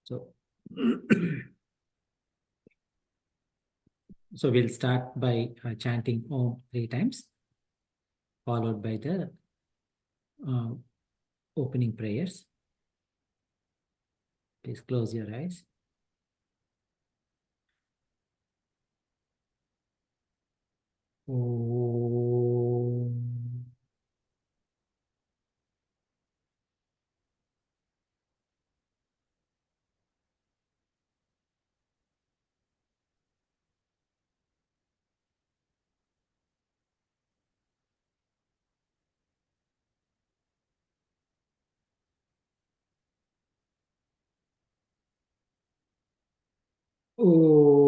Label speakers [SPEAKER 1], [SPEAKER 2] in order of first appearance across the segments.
[SPEAKER 1] So, so we'll start by chanting Om 3 times, followed by the opening prayers. Please close your eyes. Om. Om.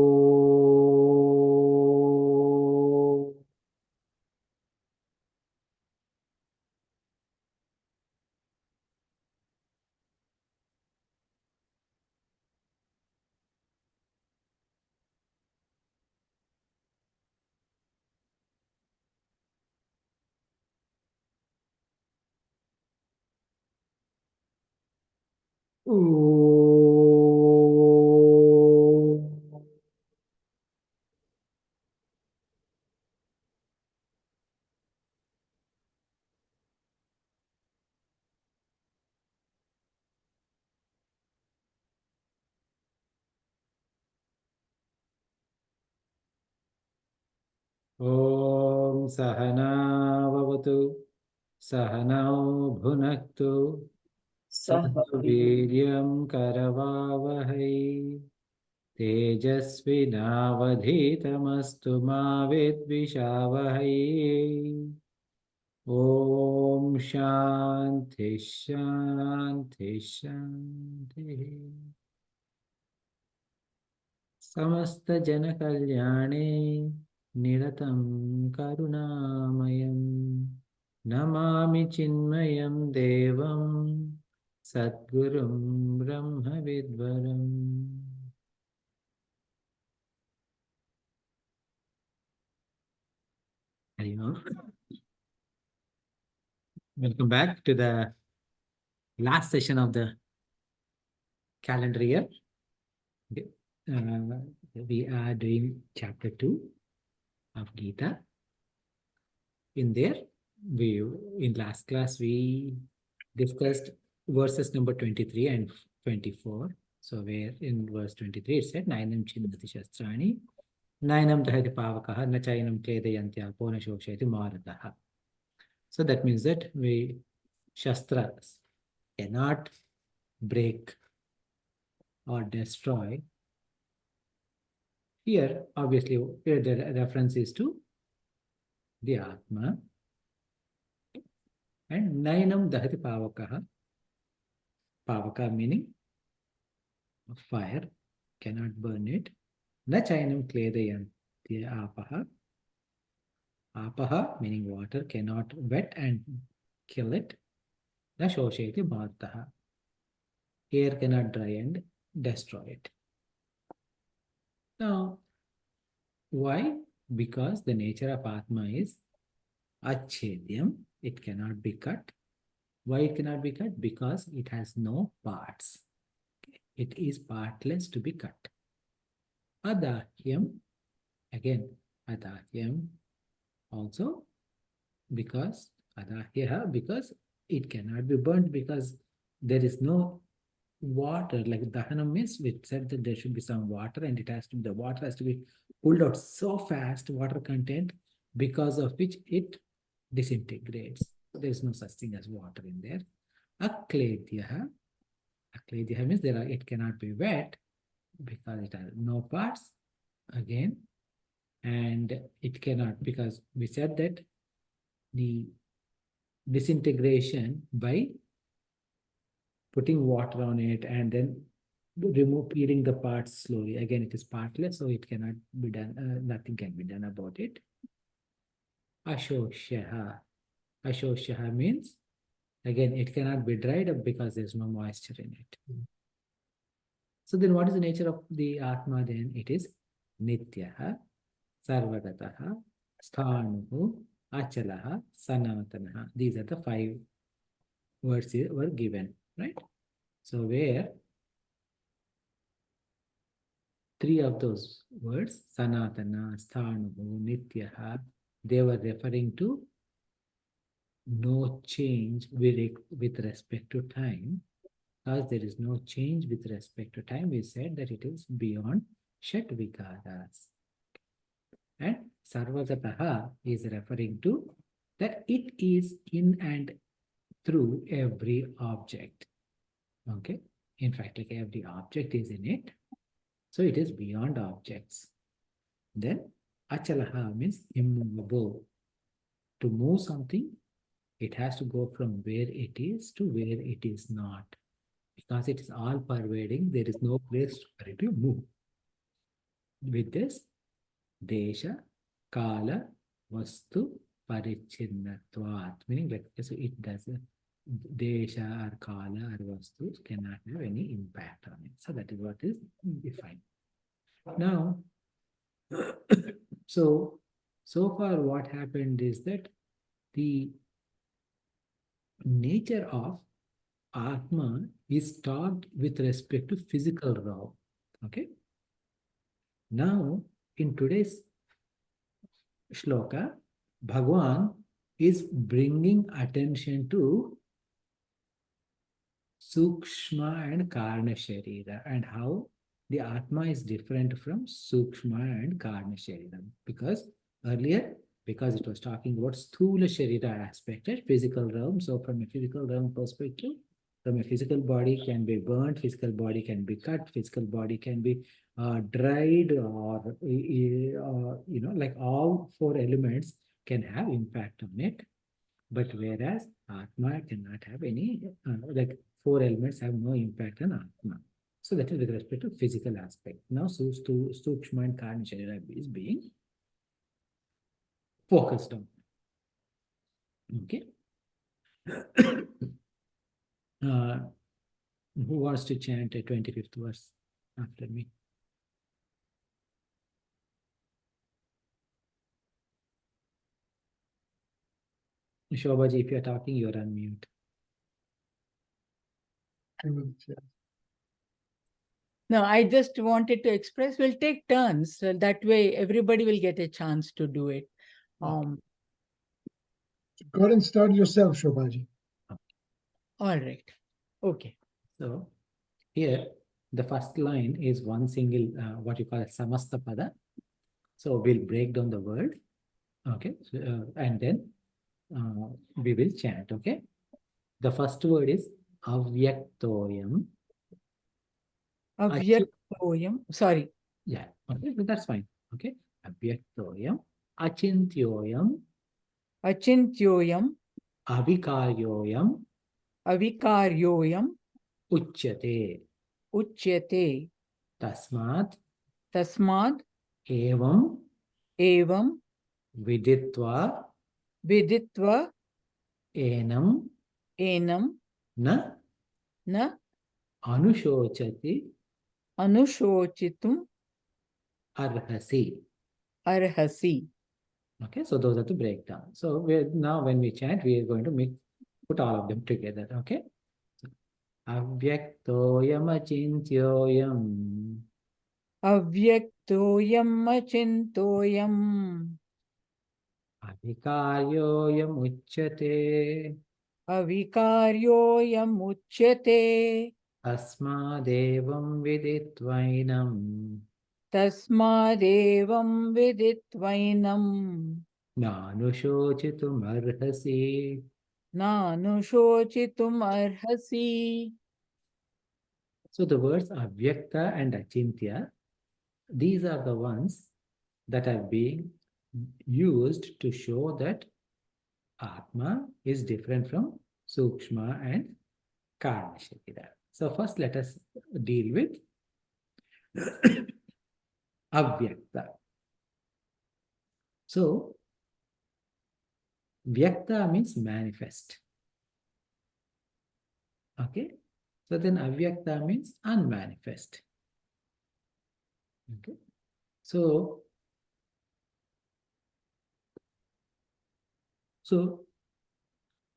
[SPEAKER 1] Om. Om Sahana Vavatu Sahanao Bhunaktu Sah Viryam Karavavahai Tejasvinavadhitamastu ma vidvishavahai. Om Shanti Shanti Shanti. Samasta Jana Kalyane Niratam Karunamayam Namami Chinmayam Devam Sadgurum Brahma Vidvaram. Welcome back to the last session of the calendar year. We are doing chapter 2 of Gita. In there, in last class, we discussed verses number 23 and 24. So where in verse 23 it said, Nainam Chindati Shastrani, Nainam Dahati Pavakaha, Nachainam Kledayanti Alpona Shokshati Marataha. So that means that Shastras cannot break or destroy. Here, obviously, here the reference is to the Atma. And Nainam Dahati Pavakaha. Pavaka meaning fire, cannot burn it. Na chainam kledayanti apaha. Apaha meaning water, cannot wet and kill it. Na shosheti bhartaha. Air cannot dry and destroy it. Now, why? Because the nature of Atma is achhedyam. It cannot be cut. Why it cannot be cut? Because it has no parts. It is partless to be cut. Adahyam, again, adahyam also because adahya, because it cannot be burnt because there is no water. Like dahanam means we said that there should be some water and it has to be, the water has to be pulled out so fast, water content, because of which it disintegrates. There is no such thing as water in there. Akledyaha, akledyaha means it cannot be wet because it has no parts again, and it cannot, because we said that the disintegration by putting water on it and then peeling the parts slowly. Again, it is partless, so it cannot be done. Nothing can be done about it. Ashoshaha. Ashoshaha means, again, it cannot be dried up because there is no moisture in it. So then what is the nature of the Atma then? It is Nityaha, Sarvagataha, Sthanuhu, Achalaha, Sanatanaha. These are the 5 words were given, right? So where three of those words, Sanatana, Sthanuhu, Nityaha, they were referring to no change with respect to time. Because there is no change with respect to time, we said that it is beyond Shat Vikaras. And Sarvagataha is referring to that it is in and through every object. Okay? In fact, like every object is in it. So it is beyond objects. Then Achalaha means immovable. To move something, it has to go from where it is to where it is not. Because it is all pervading, there is no place for it to move. With this, Desha, Kala, Vastu, Parichinnatvat. Meaning like, so it doesn't, Desha or Kala or Vastu cannot have any impact on it. So that is what is defined. Now, so far what happened is that the nature of Atma is taught with respect to physical realm. Okay. Now, in today's shloka, Bhagwan is bringing attention to Sukshma and Karna Sharira and how the Atma is different from Sukshma and Karna Sharira. Because earlier, because it was talking about Sthula Sharira aspect, right? Physical realm. So from a physical realm perspective, from a physical body can be burnt, physical body can be cut, physical body can be dried, or like all four elements can have impact on it. But whereas Atma cannot have any, like four elements have no impact on Atma. So that is with respect to physical aspect. Now, Sukshma and Karna Sharira is being focused on. Okay. Who wants to chant a 25th verse after me? Shobhaji, if you're talking, you're on mute.
[SPEAKER 2] No, I just wanted to express, we'll take turns. So that way, everybody will get a chance to do it.
[SPEAKER 3] Go ahead and start yourself, Shobhaji.
[SPEAKER 2] All right. Okay.
[SPEAKER 1] So here, the first line is one single, what you call a samasta pada. So we'll break down the word. Okay. So, and then we will chant. Okay. The first word is avyaktoyam.
[SPEAKER 2] Avyaktoyam. Sorry.
[SPEAKER 1] Yeah. Okay. That's fine. Okay. Avyaktoyam. Achintyoyam.
[SPEAKER 2] Achintyoyam.
[SPEAKER 1] Avikaryoyam.
[SPEAKER 2] Avikaryoyam.
[SPEAKER 1] Uchyate.
[SPEAKER 2] Uchyate.
[SPEAKER 1] Tasmat.
[SPEAKER 2] Tasmad.
[SPEAKER 1] Evam.
[SPEAKER 2] Evam.
[SPEAKER 1] Viditva.
[SPEAKER 2] Viditva.
[SPEAKER 1] Enam.
[SPEAKER 2] Enam.
[SPEAKER 1] Na.
[SPEAKER 2] Na.
[SPEAKER 1] Anushochati.
[SPEAKER 2] Anushochitum.
[SPEAKER 1] Arhasi.
[SPEAKER 2] Arhasi.
[SPEAKER 1] Okay, so those are the breakdown. So now when we chant, we are going to put all of them together. Okay. Avyaktoyam achintyoyam.
[SPEAKER 2] Avyaktoyam achintoyam.
[SPEAKER 1] Avikaryoyam uchyate.
[SPEAKER 2] Avikaryoyam uchyate.
[SPEAKER 1] Tasmadevam viditvainam.
[SPEAKER 2] Tasmadevam viditvainam.
[SPEAKER 1] Nanushochitum arhasi.
[SPEAKER 2] Nanushochitum arhasi.
[SPEAKER 1] So the words avyakta and achintya, these are the ones that are being used to show that Atma is different from Sukshma and Karma Sharira. So first let us deal with Avyakta. So Vyakta means manifest. Okay. So then Avyakta means unmanifest. Okay. So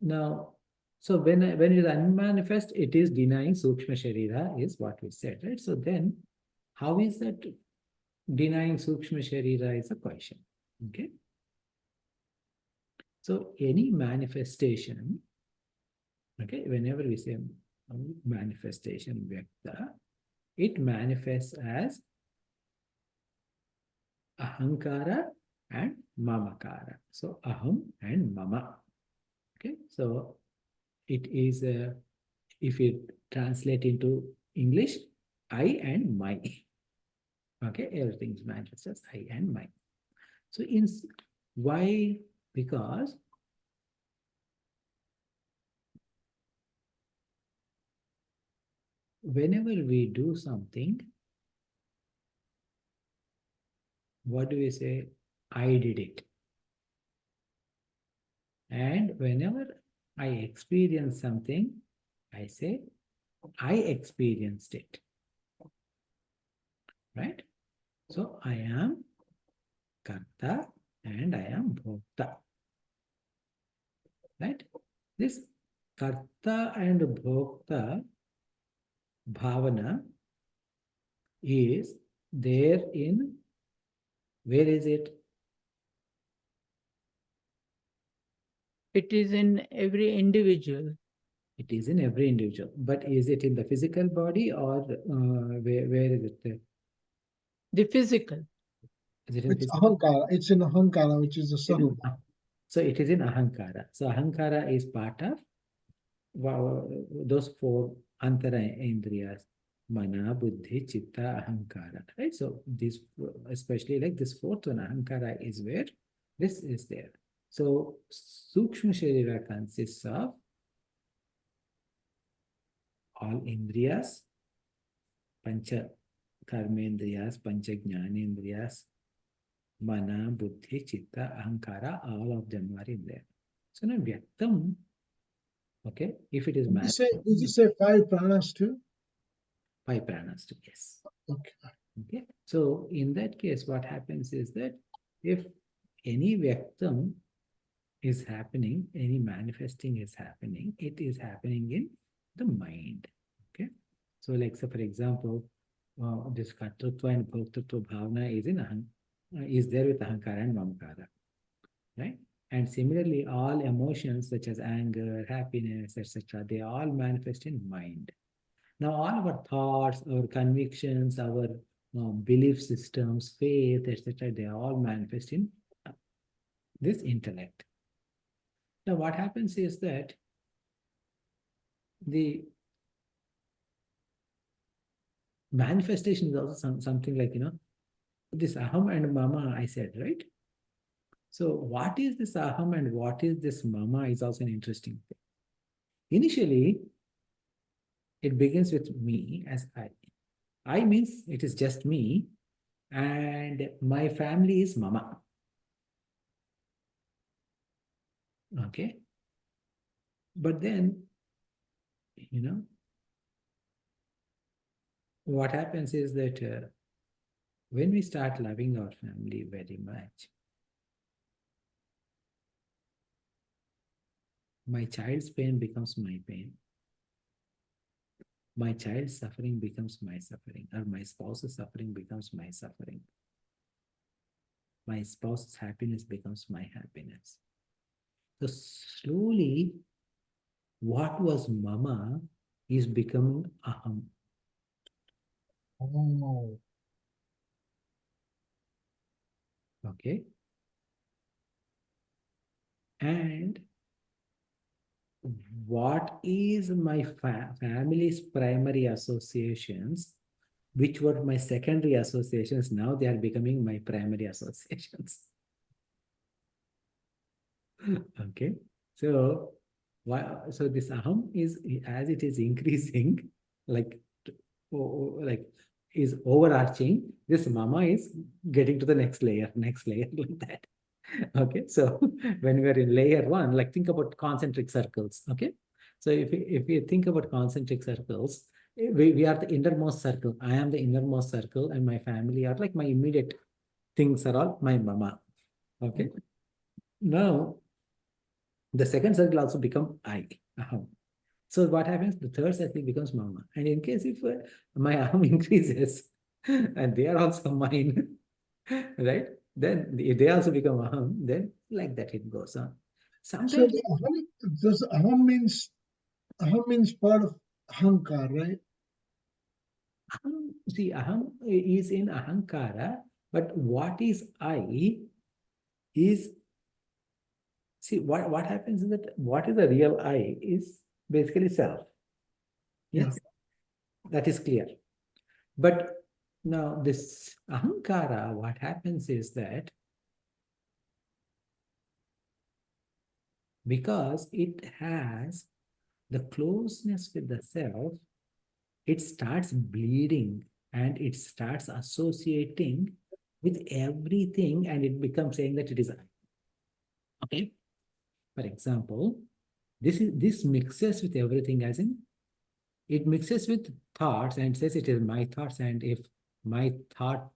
[SPEAKER 1] now, so when it is unmanifest, it is denying Sukshma Sharira is what we said, right? So then, how is that denying Sukshma Sharira is a question. Okay. So any manifestation, okay, whenever we say manifestation Vyakta, it manifests as Ahankara and Mamakara. So Aham and Mama. Okay. So it is, if you translate into English, I and my. Okay, everything is manifested as I and my. So why? Because whenever we do something, what do we say? I did it. And whenever I experience something, I say, I experienced it. Right? So I am Karta and I am Bhokta. Right? This Karta and Bhokta bhavana is there in, where is it?
[SPEAKER 2] It is in every individual.
[SPEAKER 1] It is in every individual. But is it in the physical body or where is it?
[SPEAKER 2] The physical.
[SPEAKER 1] Is it in
[SPEAKER 3] It's
[SPEAKER 1] physical?
[SPEAKER 3] ahankara. It's in ahankara, which is the subtle.
[SPEAKER 1] So it is in ahankara. So ahankara is part of those four antara indriyas. Mana, buddhi, chitta, ahankara. Right? So this, especially like this fourth one, ahankara, is where this is there. So Sukshma Sharira consists of all indriyas, pancha karmendriyas, pancha jnanendriyas, mana, buddhi, chitta, ahankara, all of them are in there. So now vyaktam, okay, if it is
[SPEAKER 3] Did you say five pranas too?
[SPEAKER 1] five pranas too, yes.
[SPEAKER 3] Okay.
[SPEAKER 1] Okay, so in that case, what happens is that if any vyaktam is happening, any manifesting is happening, it is happening in the mind. Okay, so like, so for example, this kartrutva and bhoktritva bhavana is there with ahankara and mamkara, right? And similarly, all emotions such as anger, happiness, etc., they all manifest in mind. Now, all our thoughts, our convictions, our belief systems, faith, etc., they all manifest in this intellect. Now, what happens is that the manifestation is also something like, this aham and mama, I said, right? So, what is this aham and what is this mama is also an interesting thing. Initially, it begins with me as I. I means it is just me, and my family is mama. Okay. But then, what happens is that when we start loving our family very much, my child's pain becomes my pain. My child's suffering becomes my suffering, or my spouse's suffering becomes my suffering. My spouse's happiness becomes my happiness. So slowly, what was mama is becoming aham.
[SPEAKER 3] Oh.
[SPEAKER 1] Okay. And what is my family's primary associations, which were my secondary associations, now they are becoming my primary associations. Okay. So so this aham is, as it is increasing, like is overarching, this mama is getting to the next layer like that. Okay, so when we are in layer one, like think about concentric circles. Okay, so if you think about concentric circles, we are the innermost circle. I am the innermost circle, and my family are like my immediate things are all my mama. Okay, now the second circle also become I. So what happens? The third circle becomes mama. And in case if my arm increases, and they are also mine, right? Then if they also become aham, then like that it goes on.
[SPEAKER 3] So
[SPEAKER 1] Sometimes
[SPEAKER 3] the aham, does aham means part of hankar, right?
[SPEAKER 1] aham, see, aham is in ahankara, but what is I is, see, what happens is that what is the real I is basically self.
[SPEAKER 3] Yeah.
[SPEAKER 1] Yes, that is clear. But now this ahankara, what happens is that because it has the closeness with the self, it starts bleeding and it starts associating with everything and it becomes saying that it is I. Okay. For example, this mixes with everything, as in it mixes with thoughts and says it is my thoughts. And if my thought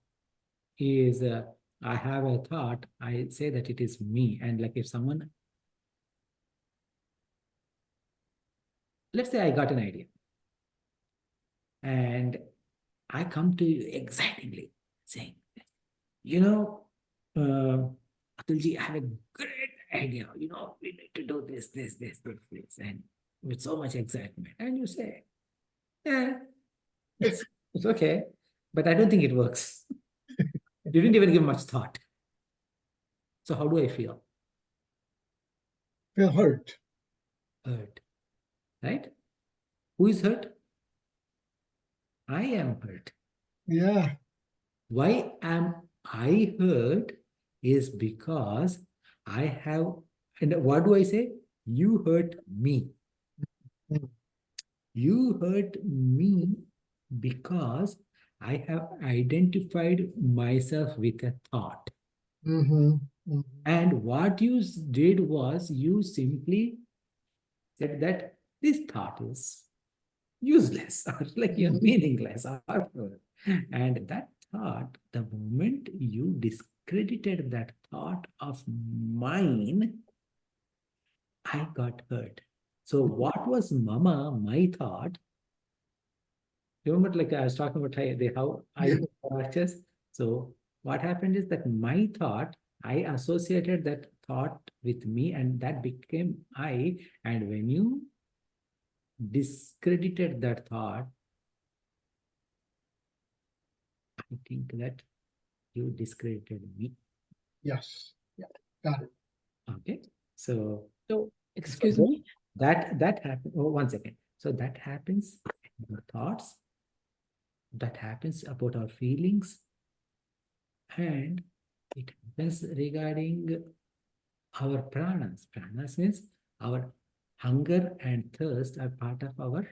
[SPEAKER 1] is I have a thought, I say that it is me. And like if someone, let's say I got an idea and I come to you excitingly saying, you know, Atulji, I have a great idea. You know, we need to do this, and with so much excitement. And you say, yeah, it's okay, but I don't think it works. You didn't even give much thought. So how do I feel?
[SPEAKER 3] Feel hurt.
[SPEAKER 1] Hurt, right? Who is hurt? I am hurt.
[SPEAKER 3] Yeah.
[SPEAKER 1] Why am I hurt? Is because I have, and what do I say? You hurt me.
[SPEAKER 3] Mm.
[SPEAKER 1] You hurt me because I have identified myself with a thought.
[SPEAKER 3] Mm-hmm. Mm-hmm.
[SPEAKER 1] And what you did was you simply said that this thought is useless or like you're meaningless. And that thought, the moment you discredited that thought of mine, I got hurt. So what was mama, my thought? Remember, like I was talking about how I
[SPEAKER 3] Yeah.
[SPEAKER 1] purchase. So what happened is that my thought, I associated that thought with me, and that became I. And when you discredited that thought, I think that you discredited me.
[SPEAKER 3] Yes. Yeah. Got it.
[SPEAKER 1] Okay. So,
[SPEAKER 2] So,
[SPEAKER 1] so
[SPEAKER 2] excuse me.
[SPEAKER 1] that happened. Oh, one second. So that happens in your thoughts. That happens about our feelings, and it happens regarding our pranas. Pranas means our hunger and thirst are part of our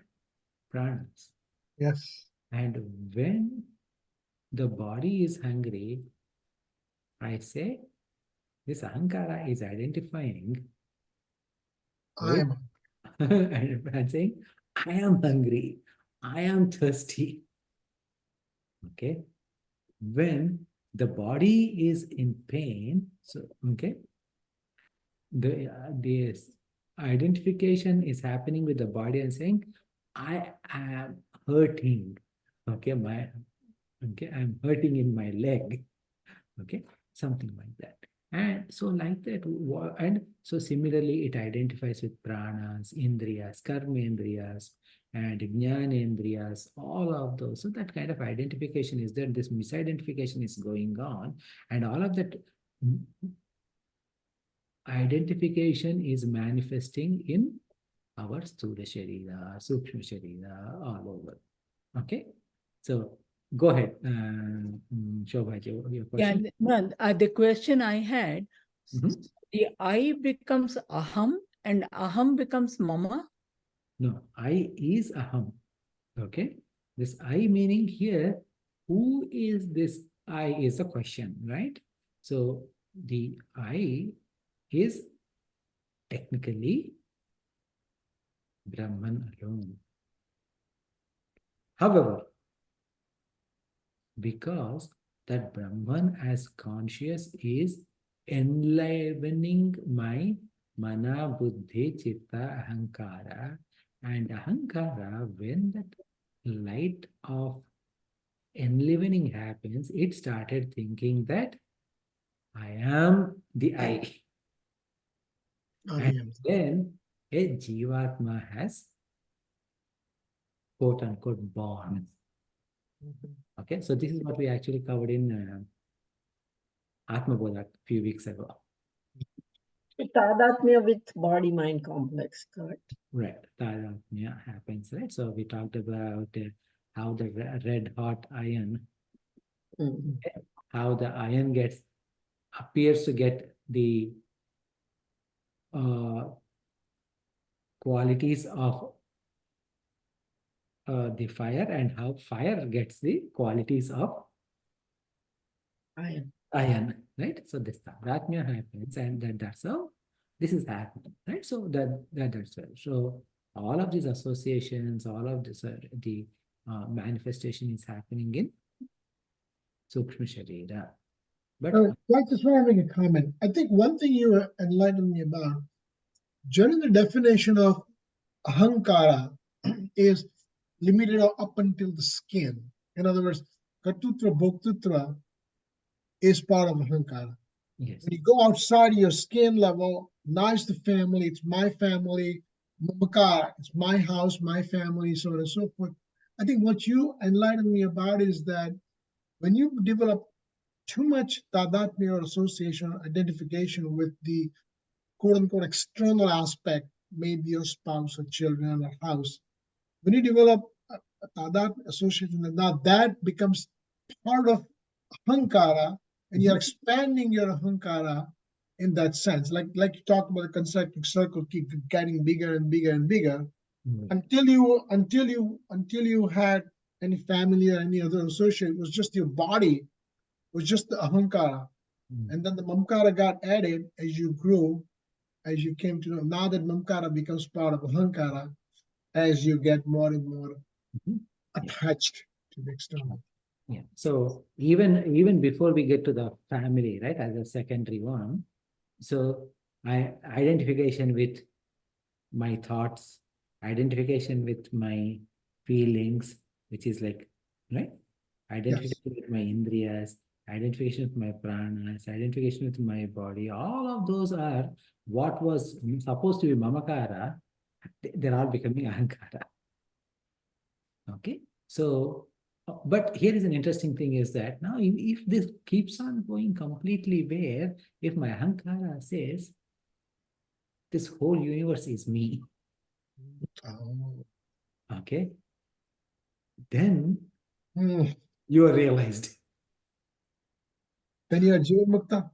[SPEAKER 1] pranas.
[SPEAKER 3] Yes.
[SPEAKER 1] And when the body is hungry, I say this ahankara is identifying
[SPEAKER 3] I
[SPEAKER 1] with
[SPEAKER 3] am.
[SPEAKER 1] and saying, I am hungry, I am thirsty. Okay. When the body is in pain, so okay, the identification is happening with the body and saying, I am hurting. Okay, I'm hurting in my leg. Okay, something like that. And so like that, and so similarly, it identifies with pranas, indriyas, karmendriyas, and jnanendriyas, all of those. So that kind of identification is there. This misidentification is going on, and all of that identification is manifesting in our Sthula Sharira, Sukshma Sharira, all over. Okay? So go ahead, Shobha, your
[SPEAKER 2] Yeah,
[SPEAKER 1] question.
[SPEAKER 2] no, the question I had,
[SPEAKER 1] Mhm.
[SPEAKER 2] the I becomes aham and aham becomes mama.
[SPEAKER 1] No, I is aham. Okay? This I meaning here, who is this I is a question, right? So the I is technically Brahman alone. However, because that Brahman as conscious is enlivening my mana, buddhi, chitta, ahankara. And ahankara, when that light of enlivening happens, it started thinking that I am the I. And
[SPEAKER 3] Adiyam.
[SPEAKER 1] then a Jivatma has quote unquote born. Okay, so this is what we actually covered in Atma Bodha a few weeks ago.
[SPEAKER 4] Tadatmya with body-mind complex, correct?
[SPEAKER 1] Right, Tadatmya happens, right? So we talked about how the red hot iron,
[SPEAKER 4] Mm.
[SPEAKER 1] how the iron appears to get the qualities of the fire, and how fire gets the qualities of
[SPEAKER 4] Iron.
[SPEAKER 1] iron, right? So this Tadatmya happens, and that's how this is happening, right? So that's well. So all of these associations, all of this, the manifestation is happening in Sukshma Sharira. But
[SPEAKER 3] I just want to make a comment. I think one thing you enlightened me about, generally the definition of ahankara is limited up until the skin. In other words, katutra bhoktutra is part of ahankara.
[SPEAKER 1] yes,
[SPEAKER 3] When you go outside your skin level, now it's the family, it's my family, mamakara, it's my house, my family, so on and so forth. I think what you enlightened me about is that when you develop too much tadatmya or association or identification with the quote unquote external aspect, maybe your spouse or children or house, when you develop a tadat association, now that becomes part of ahankara, and you're expanding your ahankara in that sense. Like you talked about the concentric circle keep getting bigger and bigger and bigger until you had any family or any other associate. It was just your body, was just the ahankara. And then the mamkara got added as you grew, as you came to know. Now that mamkara becomes part of ahankara, as you get more and more attached to the external.
[SPEAKER 1] yeah. So even before we get to the family, right, as a secondary one, so identification with my thoughts, identification with my feelings, which is like, right? Identification
[SPEAKER 3] Yes.
[SPEAKER 1] with my indriyas, identification with my pranas, identification with my body, all of those are what was supposed to be mamakara, they're all becoming ahankara. Okay, so but here is an interesting thing is that now if this keeps on going completely where if my ahankara says this whole universe is me,
[SPEAKER 3] Oh.
[SPEAKER 1] okay, then
[SPEAKER 3] Hmm.
[SPEAKER 1] you are realized.
[SPEAKER 3] Then you are Jiva Mukta.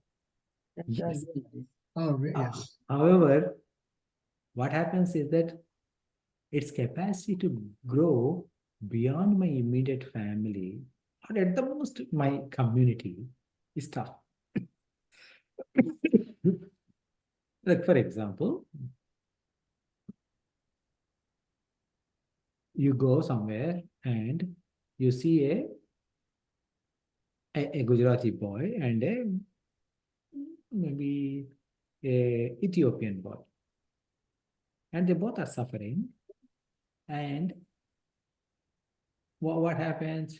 [SPEAKER 4] That's what
[SPEAKER 1] Yes.
[SPEAKER 4] I realized.
[SPEAKER 3] Oh, yes.
[SPEAKER 1] However, what happens is that its capacity to grow beyond my immediate family, or at the most my community, is tough. Like, for example, you go somewhere and you see a Gujarati boy and a maybe a Ethiopian boy, and they both are suffering. And what happens?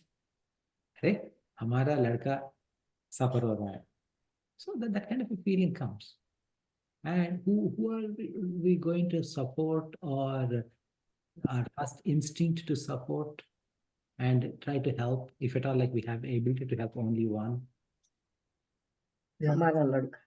[SPEAKER 1] अरे हमारा लड़का suffer हो रहा है. So that kind of a feeling comes. And who are we going to support, or our first instinct to support and try to help, if at all, like we have ability to help only one?
[SPEAKER 3] Yeah.
[SPEAKER 4] Hamara ladka.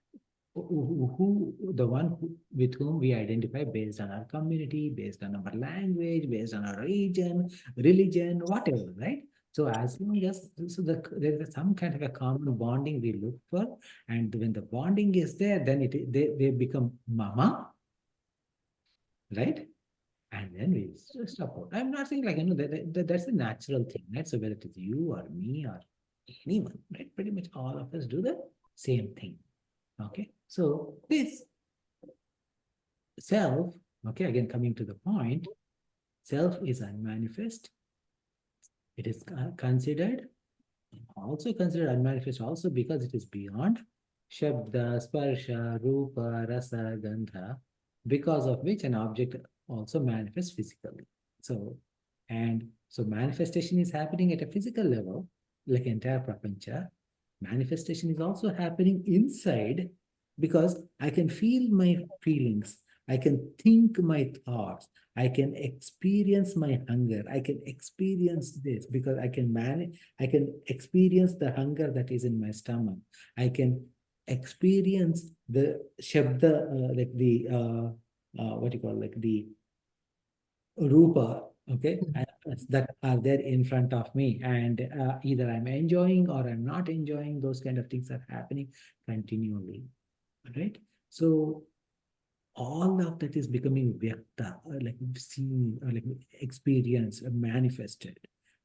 [SPEAKER 1] The one with whom we identify based on our community, based on our language, based on our region, religion, whatever, right? So as long as there is some kind of a common bonding we look for, and when the bonding is there, then they become mama, right? And then we support. I'm not saying like that's a natural thing, right? So whether it is you or me or anyone, right? Pretty much all of us do the same thing. Okay, so this self, okay, again coming to the point, self is unmanifest. It is considered unmanifest also because it is beyond Shabda, Sparsha, Rupa, Rasa, Gandha, because of which an object also manifests physically. So manifestation is happening at a physical level, like entire prapancha, manifestation is also happening inside because I can feel my feelings, I can think my thoughts, I can experience my hunger, I can experience this because I can manage, I can experience the hunger that is in my stomach, I can experience the shabda, like the what you call, like the rupa, okay, that are there in front of me, and either I'm enjoying or I'm not enjoying. Those kind of things are happening continually, right? So all of that is becoming vyakta, like seen, like experienced, manifested.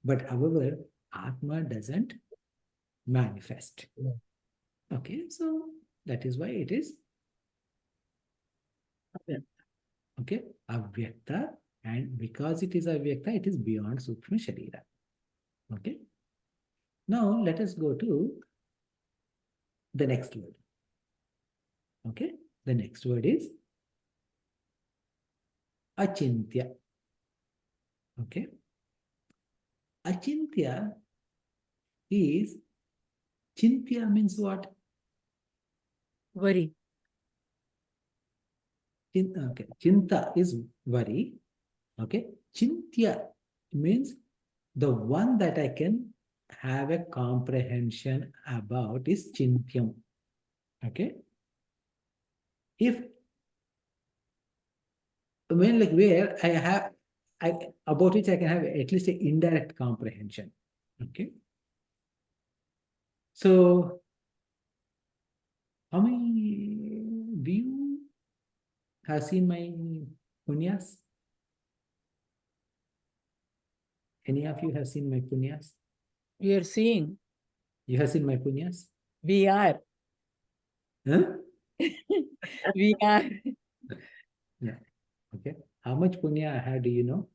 [SPEAKER 1] But however, Atma doesn't manifest.
[SPEAKER 3] Yeah.
[SPEAKER 1] Okay, so that is why it is
[SPEAKER 4] Okay.
[SPEAKER 1] okay, avyakta, and because it is avyakta, it is beyond Sukshma Sharira. Okay. Now let us go to the next word. Okay. The next word is achintya. Okay. Achintya is, chintya means what?
[SPEAKER 2] Worry.
[SPEAKER 1] Okay. Chinta is worry. Okay. Chintya means the one that I can have a comprehension about is chintyam. Okay. If, when, like where I have, about which I can have at least an indirect comprehension. Okay. So how many do you have seen my punyas? Any of you have seen my punyas?
[SPEAKER 2] We are seeing.
[SPEAKER 1] You have seen my punyas?
[SPEAKER 2] We are.
[SPEAKER 1] Huh?
[SPEAKER 2] We are.
[SPEAKER 1] Yeah. Okay. How much punya I had, do you know?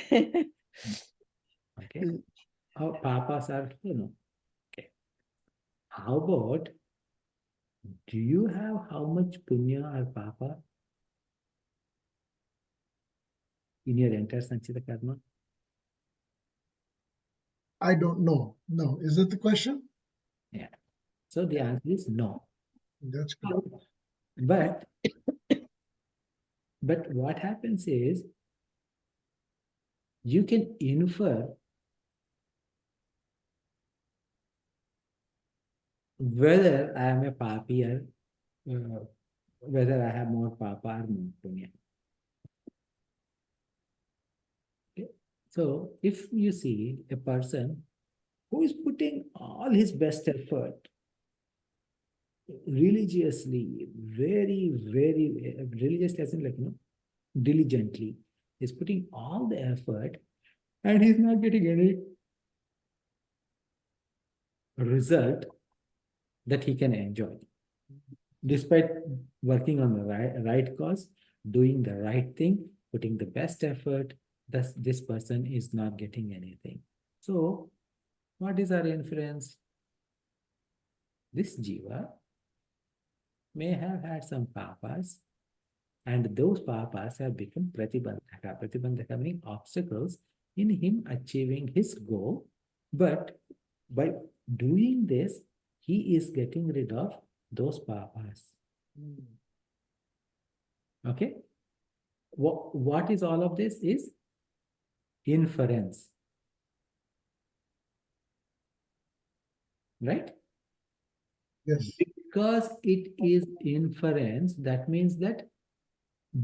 [SPEAKER 1] Okay. How papas are, you know. Okay. How about, do you have how much punya or papa in your entire Sanchita Karma?
[SPEAKER 3] I don't know. No. Is that the question?
[SPEAKER 1] Yeah. So the answer is no.
[SPEAKER 3] That's good.
[SPEAKER 1] But what happens is, you can infer whether I am a papi or whether I have more papa or more punya. Okay? So if you see a person who is putting all his best effort religiously, very religiously, as in, like, diligently, he's putting all the effort and he's not getting any result that he can enjoy. Despite working on the right cause, doing the right thing, putting the best effort, this person is not getting anything. So what is our inference? This jiva may have had some papas, and those papas have become pratibandhaka. Pratibandhaka meaning obstacles in him achieving his goal. But by doing this, he is getting rid of those papas. Okay? What is all of this is inference. Right?
[SPEAKER 3] Yes.
[SPEAKER 1] Because it is inference, that means that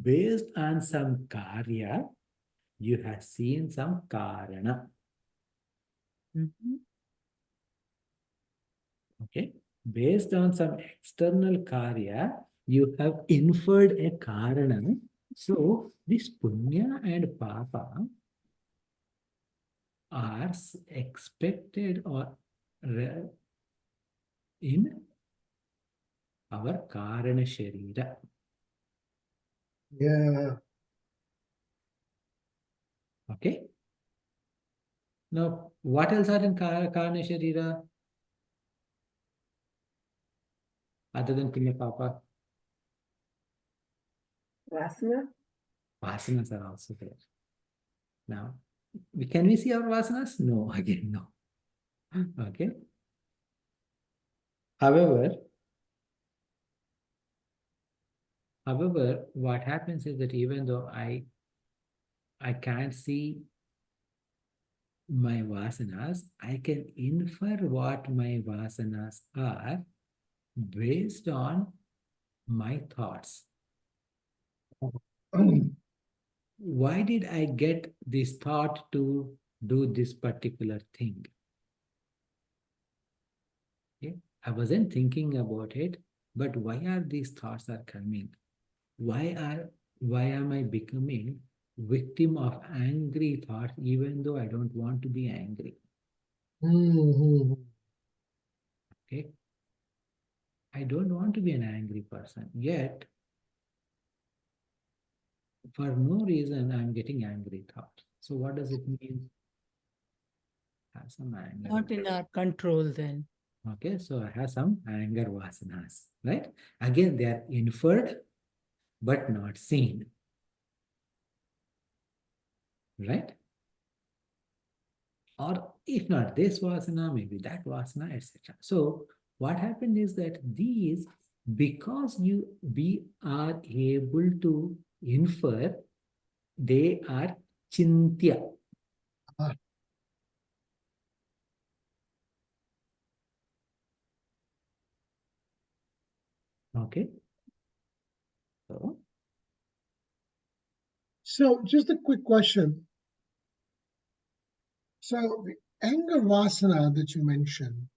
[SPEAKER 1] based on some karya, you have seen some karana.
[SPEAKER 2] Mhm.
[SPEAKER 1] Okay? Based on some external karya, you have inferred a karana. So this punya and papa are expected or in our karana sharira.
[SPEAKER 3] Yeah.
[SPEAKER 1] Okay? Now, what else are in karana sharira other than punya papa?
[SPEAKER 4] Vasana?
[SPEAKER 1] Vasanas are also there. Now, can we see our vasanas? No, again, no. Okay. However, what happens is that even though I can't see my vasanas, I can infer what my vasanas are based on my thoughts. Why did I get this thought to do this particular thing? Okay? I wasn't thinking about it, but why are these thoughts are coming? Why am I becoming victim of angry thoughts even though I don't want to be angry?
[SPEAKER 3] Mhm.
[SPEAKER 1] Okay. I don't want to be an angry person, yet for no reason I'm getting angry thoughts. So what does it mean? Have some anger.
[SPEAKER 2] Not in our control then.
[SPEAKER 1] Okay, so I have some anger vasanas, right? Again, they are inferred but not seen, right? Or if not this vasana, maybe that vasana, etc. So what happened is that these, because we are able to infer, they are chintya.
[SPEAKER 3] Ah.
[SPEAKER 1] Okay. So,
[SPEAKER 3] So just a quick question. So the anger vasana that you mentioned,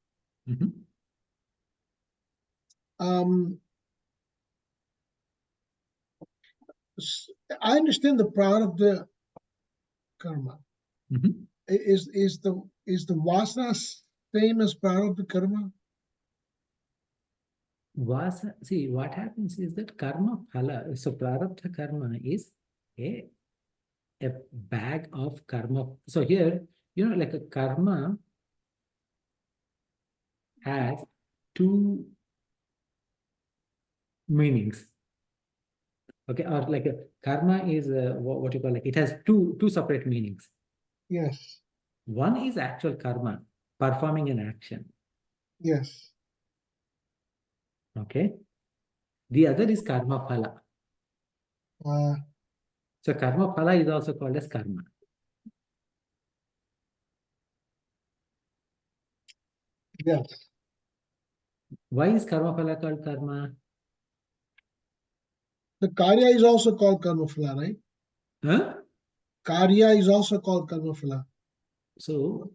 [SPEAKER 1] mhm.
[SPEAKER 3] um, I understand the prarabdha karma.
[SPEAKER 1] Mhm.
[SPEAKER 3] Is the vasana same as prarabdha karma?
[SPEAKER 1] See, what happens is that karma phala, so prarabdha karma is a, a bag of karma. So here, like a karma has two meanings. Okay, or like a karma is what you call, like it has two separate meanings.
[SPEAKER 3] Yes,
[SPEAKER 1] One is actual karma, performing an action.
[SPEAKER 3] yes.
[SPEAKER 1] Okay. The other is karma phala.
[SPEAKER 3] Uh,
[SPEAKER 1] So karma phala is also called as karma.
[SPEAKER 3] yes.
[SPEAKER 1] Why is karma phala called karma?
[SPEAKER 3] The karya is also called karma phala, right?
[SPEAKER 1] Huh?
[SPEAKER 3] Karya is also called karma phala.
[SPEAKER 1] So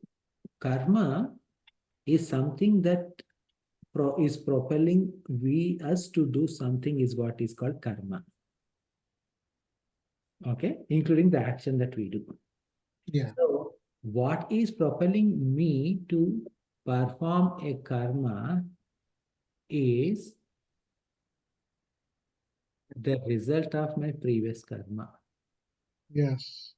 [SPEAKER 1] karma is something that is propelling us to do something is what is called karma. Okay, including the action that we do.
[SPEAKER 3] Yeah.
[SPEAKER 1] So what is propelling me to perform a karma is the result of my previous karma.
[SPEAKER 3] Yes.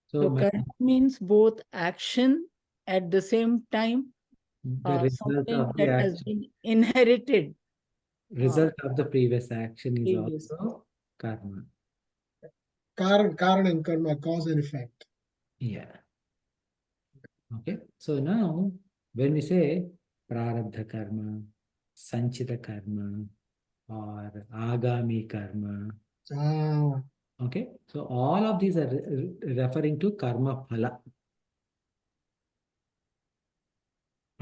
[SPEAKER 1] So
[SPEAKER 2] So
[SPEAKER 1] my,
[SPEAKER 2] karma means both action at the same time,
[SPEAKER 1] the result
[SPEAKER 2] something
[SPEAKER 1] of the
[SPEAKER 2] that has
[SPEAKER 1] action,
[SPEAKER 2] been inherited
[SPEAKER 1] result of the previous action is
[SPEAKER 2] previous.
[SPEAKER 1] also karma.
[SPEAKER 3] Karan and karma, cause and effect.
[SPEAKER 1] Yeah. Okay. So now when we say prarabdha karma, sanchita karma, or agami karma,
[SPEAKER 3] Ah,
[SPEAKER 1] okay. So all of these are referring to karma phala.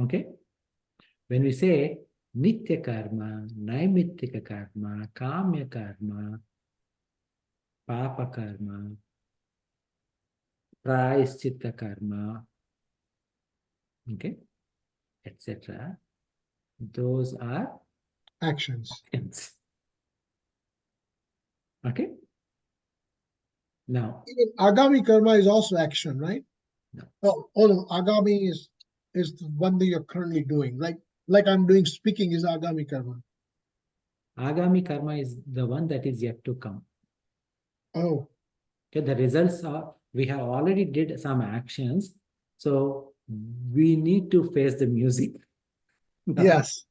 [SPEAKER 1] Okay. When we say nitya karma, naimittika karma, kamya karma, papa karma, prayaschitta karma, okay, etc. Those are
[SPEAKER 3] actions.
[SPEAKER 1] actions. Okay. Now,
[SPEAKER 3] Even agami karma is also action, right?
[SPEAKER 1] no.
[SPEAKER 3] Oh no, agami is the one that you're currently doing. Like I'm doing speaking is agami karma.
[SPEAKER 1] Agami karma is the one that is yet to come.
[SPEAKER 3] Oh,
[SPEAKER 1] Okay, the results are, we have already did some actions, so we need to face the music.
[SPEAKER 3] yes.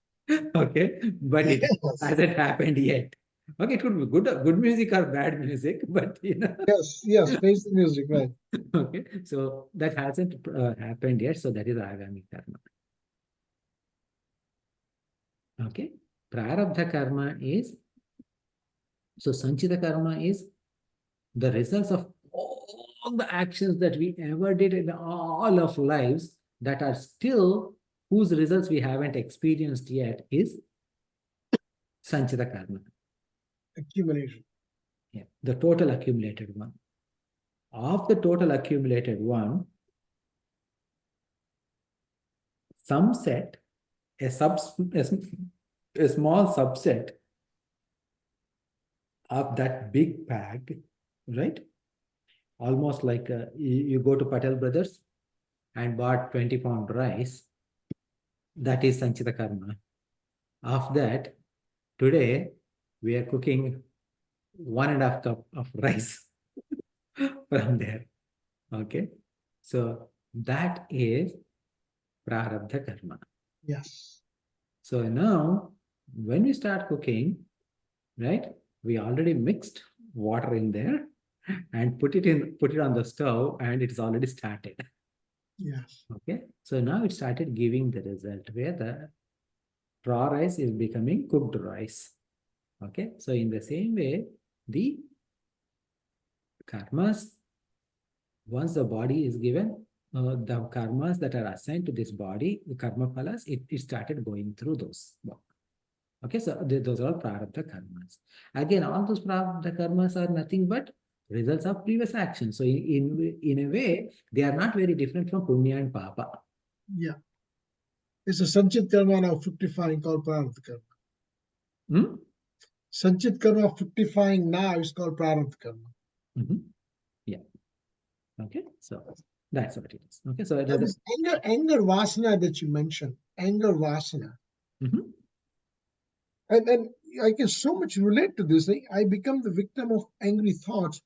[SPEAKER 1] Okay, but it
[SPEAKER 3] Yes.
[SPEAKER 1] hasn't happened yet. Okay, it could be good music or bad music, but
[SPEAKER 3] Yes, face the music, right?
[SPEAKER 1] okay. So that hasn't happened yet. So that is agami karma. Okay. Prarabdha karma is, so sanchita karma is the results of all the actions that we ever did in all of lives that are still, whose results we haven't experienced yet, is sanchita karma.
[SPEAKER 3] Accumulation.
[SPEAKER 1] Yeah, the total accumulated one. Of the total accumulated one, some set, a small subset of that big bag, right? Almost like you go to Patel Brothers and bought 20-pound rice. That is Sanchita Karma. Of that, today we are cooking 1.5 cup of rice from there. Okay. So that is Prarabdha Karma.
[SPEAKER 3] Yes.
[SPEAKER 1] So now when we start cooking, right, we already mixed water in there and put it on the stove, and it's already started.
[SPEAKER 3] Yes.
[SPEAKER 1] Okay. So now it started giving the result where the raw rice is becoming cooked rice. Okay. So in the same way, the karmas, once the body is given, the karmas that are assigned to this body, the karma phalas, it started going through those. Okay, so those are all prarabdha karmas. Again, all those prarabdha karmas are nothing but results of previous actions. So in a way, they are not very different from punya and papa.
[SPEAKER 3] Yeah. It's a Sanchit Karma of 55 called Prarabdha Karma.
[SPEAKER 1] Hmm?
[SPEAKER 3] Sanchit Karma of 55 now is called Prarabdha Karma.
[SPEAKER 1] Mhm. Yeah. Okay, so that's what it is. Okay, so it
[SPEAKER 3] Now,
[SPEAKER 1] has
[SPEAKER 3] this anger vasana that you mentioned, anger vasana.
[SPEAKER 1] Mhm.
[SPEAKER 3] And I can so much relate to this. I become the victim of angry thoughts,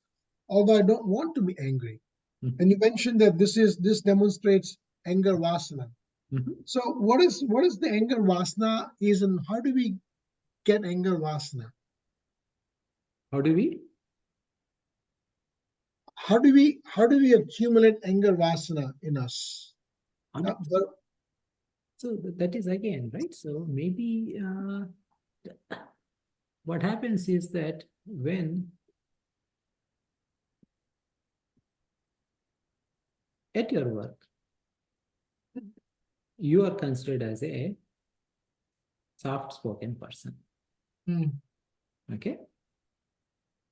[SPEAKER 3] although I don't want to be angry.
[SPEAKER 1] Mhm.
[SPEAKER 3] And you mentioned that this demonstrates anger vasana.
[SPEAKER 1] Mhm.
[SPEAKER 3] So what is the anger vasana is, and how do we get anger vasana?
[SPEAKER 1] How do we?
[SPEAKER 3] How do we accumulate anger vasana in us? But
[SPEAKER 1] So that is again, right? So maybe what happens is that when at your work, you are considered as a soft-spoken person.
[SPEAKER 3] Hmm.
[SPEAKER 1] Okay?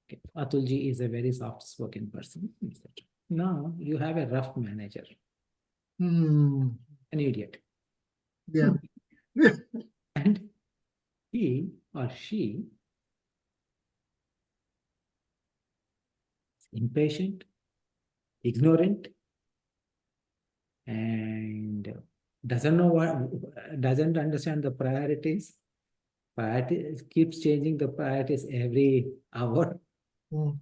[SPEAKER 1] Okay. Atulji is a very soft-spoken person, etc. Now you have a rough manager,
[SPEAKER 3] Hmm.
[SPEAKER 1] an idiot,
[SPEAKER 3] Yeah.
[SPEAKER 1] and he or she is impatient, ignorant, and doesn't understand the priorities. Priorities keeps changing the priorities every hour
[SPEAKER 3] Hmm.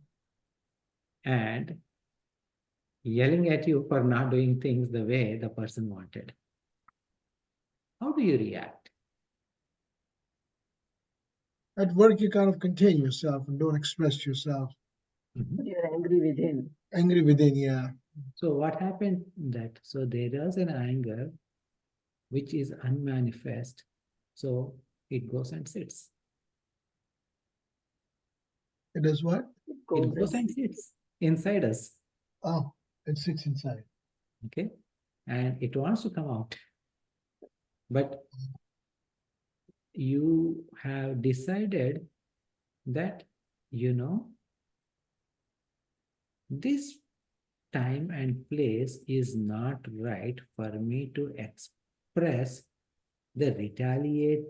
[SPEAKER 1] and yelling at you for not doing things the way the person wanted. How do you react?
[SPEAKER 3] At work, you kind of contain yourself and don't express yourself.
[SPEAKER 1] Mhm.
[SPEAKER 4] But you're angry within.
[SPEAKER 3] Angry within, yeah.
[SPEAKER 1] So what happened that, so there is an anger which is unmanifest. So it goes and sits.
[SPEAKER 3] It does what?
[SPEAKER 4] It
[SPEAKER 1] It
[SPEAKER 4] goes
[SPEAKER 1] goes and
[SPEAKER 4] and
[SPEAKER 1] sits inside us.
[SPEAKER 3] Oh, it sits inside.
[SPEAKER 1] Okay. And it wants to come out. But you have decided that, this time and place is not right for me to express the retaliating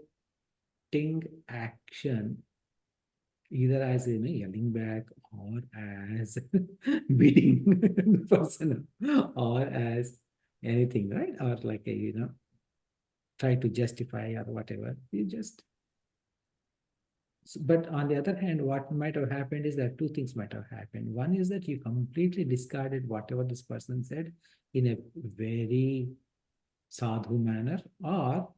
[SPEAKER 1] action, either as yelling back or as beating the person or as anything, right? Or like try to justify or whatever. You just But on the other hand, what might have happened is that two things might have happened. One is that you completely discarded whatever this person said in a very sadhu manner, or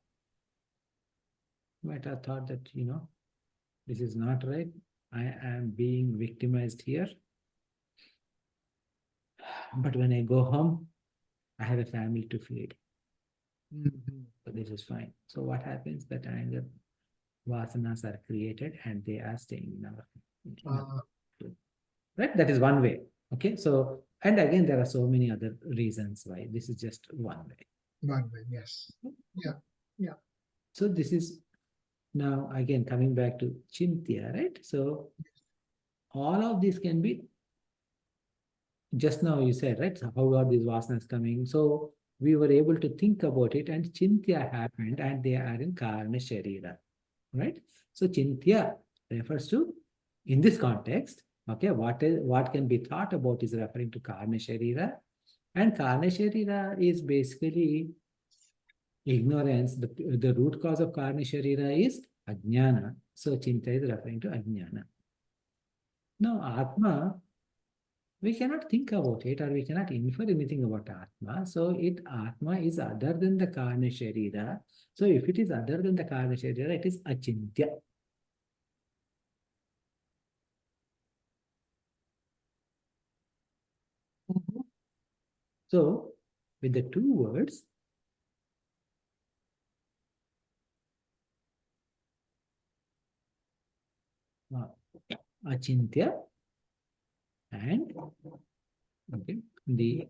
[SPEAKER 1] you might have thought that, this is not right. I am being victimized here. But when I go home, I have a family to feed. So this is fine. So what happens? The time that vasanas are created and they are staying in our right? That is one way. Okay. So, and again, there are so many other reasons why this is just one way.
[SPEAKER 3] One way, yes. Yeah.
[SPEAKER 1] So this is now again coming back to Chintya, right? So all of this can be just now you said, right? So how are these vasanas coming? So we were able to think about it, and Chintya happened, and they are in Karna Sharira, right? So Chintya refers to, in this context, okay, what can be thought about is referring to Karna Sharira, and Karna Sharira is basically ignorance. The root cause of Karna Sharira is Ajnana. So Chintya is referring to Ajnana. Now Atma, we cannot think about it or we cannot infer anything about Atma. So Atma is other than the Karna Sharira. So if it is other than the Karna Sharira, it is Achintya. So with the two words, Achintya and okay, the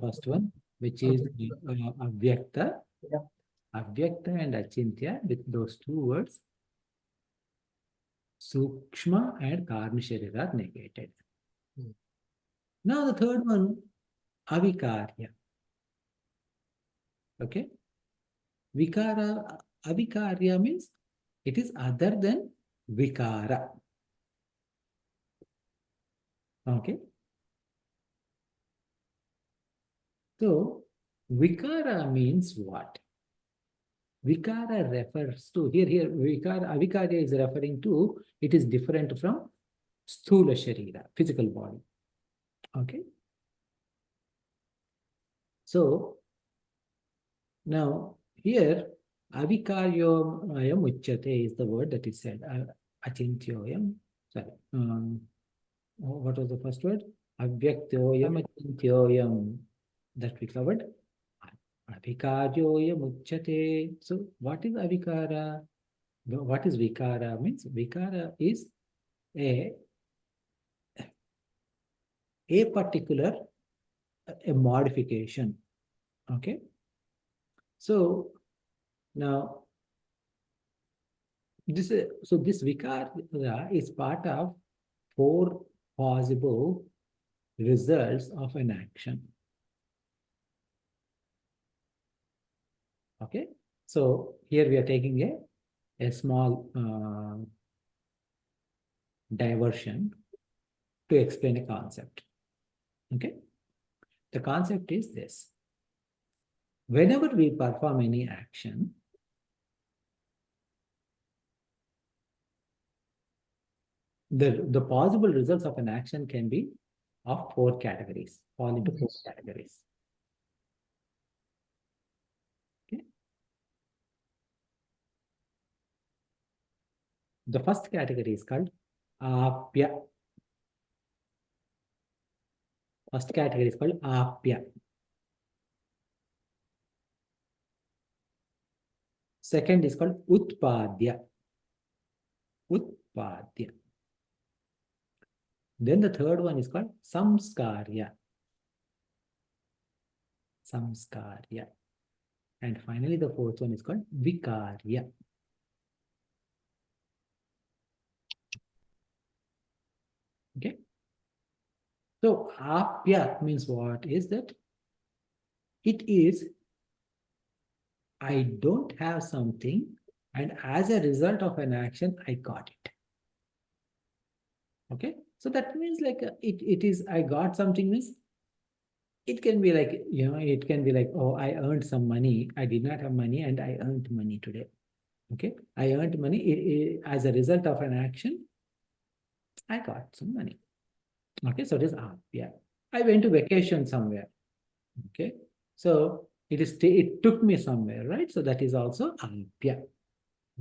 [SPEAKER 1] first one, which is Avyakta.
[SPEAKER 4] Yeah.
[SPEAKER 1] Avyakta and Achintya, with those two words, Sukshma and Karma Sharira are negated. Now the third one, Avikarya. Okay. Avikarya means it is other than Vikara. Okay. So Vikara means what? Vikara refers to, here Avikarya is referring to, it is different from Sthula Sharira, physical body. Okay. So now here Avikaryoyam Uchyate is the word that is said. Achintyoyam. Sorry. What was the first word? Avyaktoyam Achintyoyam. That we covered. Avikaryoyam Uchyate. So what is Avikara? What is Vikara? Means Vikara is a particular a modification. Okay. So now this Vikara is part of 4 possible results of an action. Okay. So here we are taking a small diversion to explain a concept. Okay. The concept is this. Whenever we perform any action, the possible results of an action can be of 4 categories, fall into 4 categories. Okay. The first category is called Apya. First category is called Apya. Second is called Utpadya. Utpadya. Then the third one is called Samskarya. Samskarya. And finally, the fourth one is called Vikarya. Okay. So, Apya means what is that? It is, I don't have something, and as a result of an action, I got it. Okay. So that means like it is, I got something means it can be like, it can be like, oh, I earned some money. I did not have money and I earned money today. Okay. I earned money as a result of an action. I got some money. Okay. So it is Apya. I went to vacation somewhere. Okay. So it took me somewhere, right? So that is also Apya.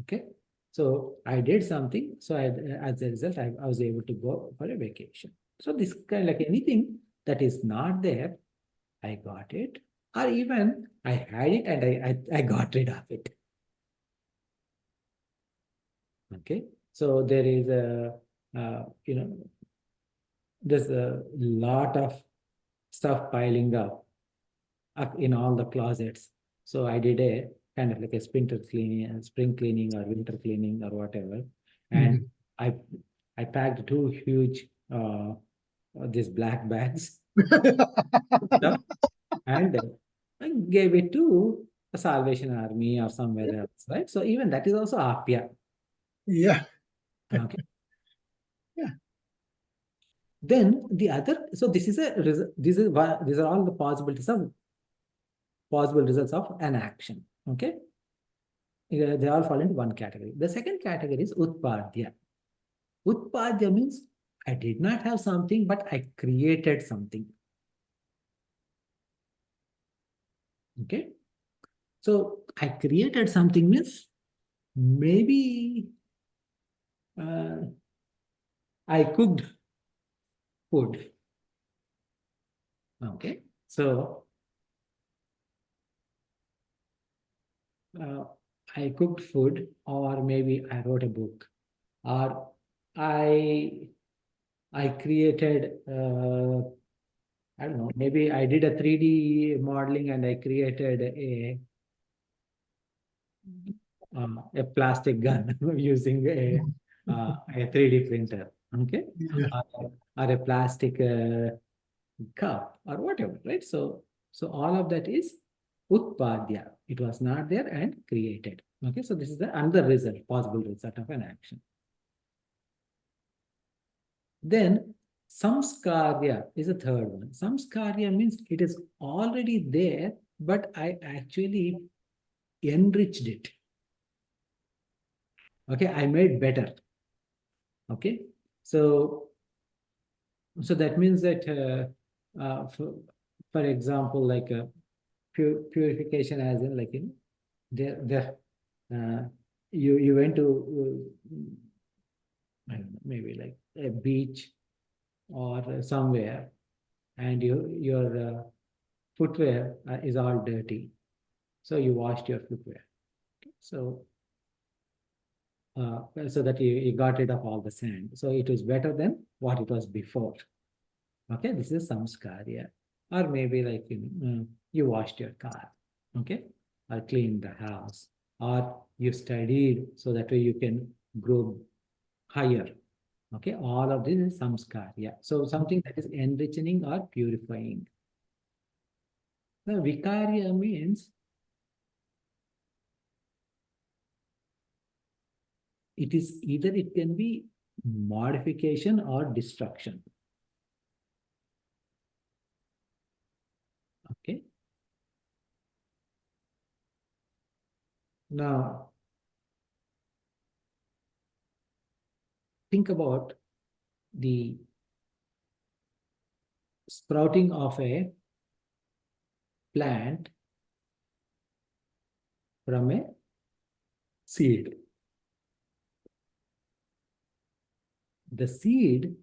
[SPEAKER 1] Okay. So I did something. So as a result, I was able to go for a vacation. So this kind like anything that is not there, I got it, or even I had it and I got rid of it. Okay, so there is there's a lot of stuff piling up in all the closets. So I did a kind of like a spring cleaning or winter cleaning or whatever, and I I packed two huge these black bags stuff and I gave it to the Salvation Army or somewhere else, right? So even that is also apya.
[SPEAKER 3] Yeah.
[SPEAKER 1] Okay.
[SPEAKER 3] Yeah.
[SPEAKER 1] Then the other, so this is these are all the possible results of an action. Okay. They all fall into one category. The second category is utpadya. Utpadya means I did not have something, but I created something. Okay. So I created something means maybe I cooked food. Okay. So uh, I cooked food, or maybe I wrote a book, or I I created I don't know, maybe I did a 3D modeling and I created a plastic gun using a 3D printer, okay,
[SPEAKER 3] Yeah.
[SPEAKER 1] or a plastic cup or whatever, right? So all of that is utpadya. It was not there and created. Okay, so this is the another result, possible result of an action. Then samskarya is the third one. Samskarya means it is already there, but I actually enriched it. Okay, I made better. Okay, so that means that for example, like purification, as in like in there you went to I don't know, maybe like a beach or somewhere, and your footwear is all dirty, so you washed your footwear. So so that you got rid of all the sand. So it was better than what it was before. Okay, this is samskarya. Or maybe like you washed your car, okay, or cleaned the house, or you studied so that way you can grow higher. Okay, all of this is samskarya. So something that is enriching or purifying. Now, vikarya means it can be modification or destruction. Okay. Now, think about the sprouting of a plant from a seed. The seed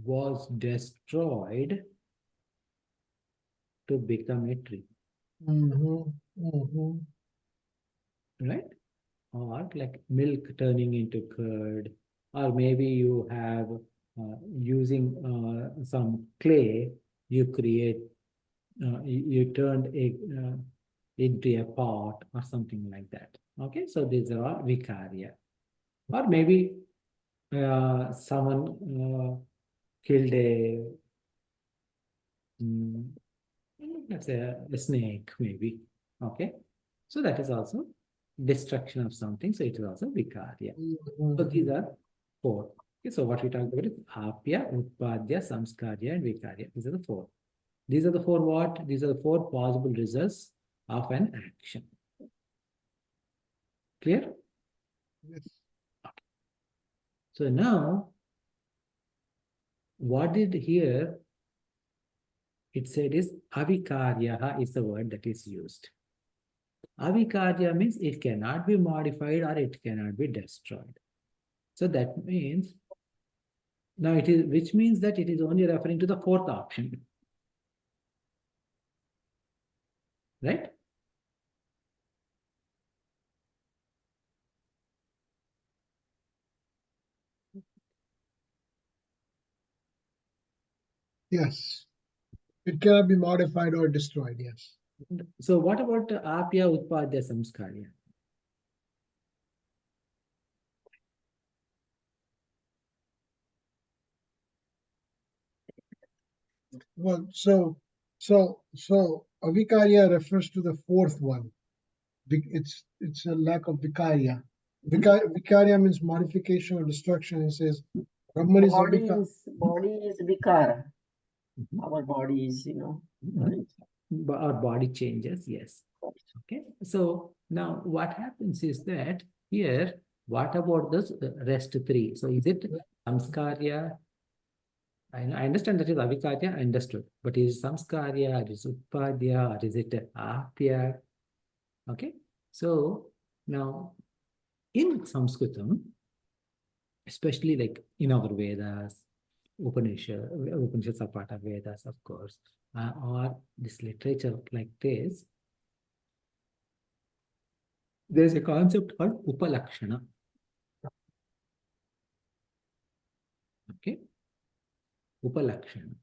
[SPEAKER 1] was destroyed to become a tree, right? Or like milk turning into curd, or maybe you have using some clay, you create, you turned into a pot or something like that. Okay, so these are all vikarya. Or maybe someone killed mm, let's say a snake, maybe. Okay, so that is also destruction of something. So it is also vikarya. So these are four. Okay, so what we talked about is apya, utpadya, samskarya, and vikarya. These are the four. These are the four what? These are the four possible results of an action. Clear?
[SPEAKER 3] Yes.
[SPEAKER 1] So now, what did here it said is avikarya is the word that is used. Avikarya means it cannot be modified or it cannot be destroyed. So that means now it is, which means that it is only referring to the fourth option. Right?
[SPEAKER 3] Yes. It cannot be modified or destroyed, yes.
[SPEAKER 1] So what about Apya Utpadya Samskarya?
[SPEAKER 3] Well, so avikarya refers to the fourth one. It's a lack of vikarya. Vikarya means modification or destruction. It says Brahman is avikara.
[SPEAKER 4] Body is vikara.
[SPEAKER 1] Mhm.
[SPEAKER 4] Our body is,
[SPEAKER 1] Mhm. Our body changes, yes. Okay, so now what happens is that here, what about this rest three? So is it samskarya? I understand that is avikarya, I understood, but is it samskarya, or is it utpadya, or is it apya? Okay, so now in Sanskritam, especially like in our Vedas, Upanishads are part of Vedas, of course, or this literature like this, there's a concept called Upalakshana. Okay, Upalakshana.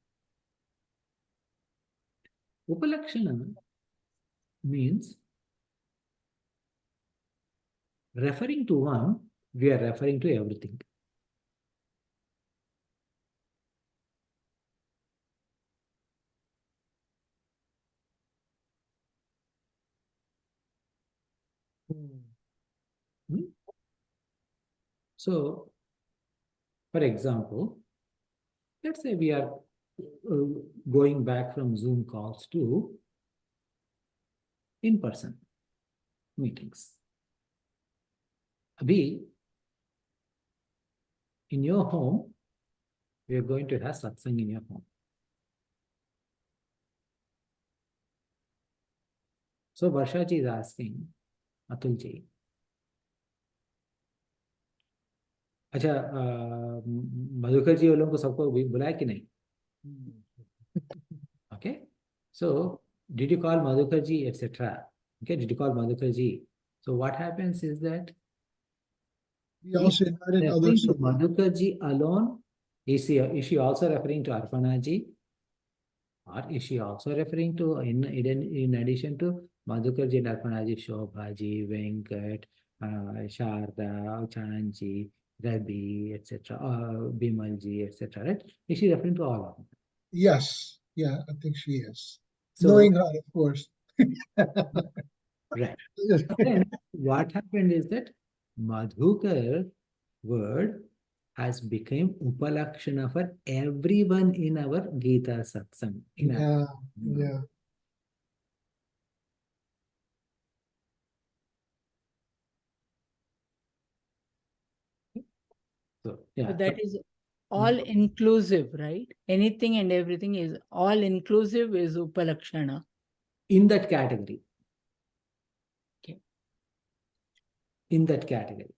[SPEAKER 1] Upalakshana means referring to one, we are referring to everything. Hmm? So, for example, let's say we are going back from Zoom calls to in-person meetings. Abhi, in your home, we are going to have satsang in your home. So Varshaji is asking, Atulji, अच्छा मधुकर जी वालों को सबको बुलाया कि नहीं? Okay, so did you call Madhukar ji, etc.? Okay, did you call Madhukar ji? So what happens is that
[SPEAKER 3] We also invited
[SPEAKER 1] referring
[SPEAKER 3] others.
[SPEAKER 1] to Madhukar ji alone, is she also referring to Arpana ji? Or is she also referring to, in addition to Madhukar ji and Arpana ji, Shobha ji, Venkat, Sharda, Chanji, Rabi, etc., Bimal ji, etc., right? Is she referring to all of them?
[SPEAKER 3] Yes, yeah, I think she is.
[SPEAKER 1] So,
[SPEAKER 3] Knowing her, of course.
[SPEAKER 1] right. Then what happened is that Madhukar word has become Upalakshana for everyone in our Gita satsang.
[SPEAKER 3] Yeah, yeah.
[SPEAKER 1] So, yeah.
[SPEAKER 2] So that is all inclusive, right? Anything and everything is all inclusive is Upalakshana.
[SPEAKER 1] In that category.
[SPEAKER 2] Okay.
[SPEAKER 1] In that category.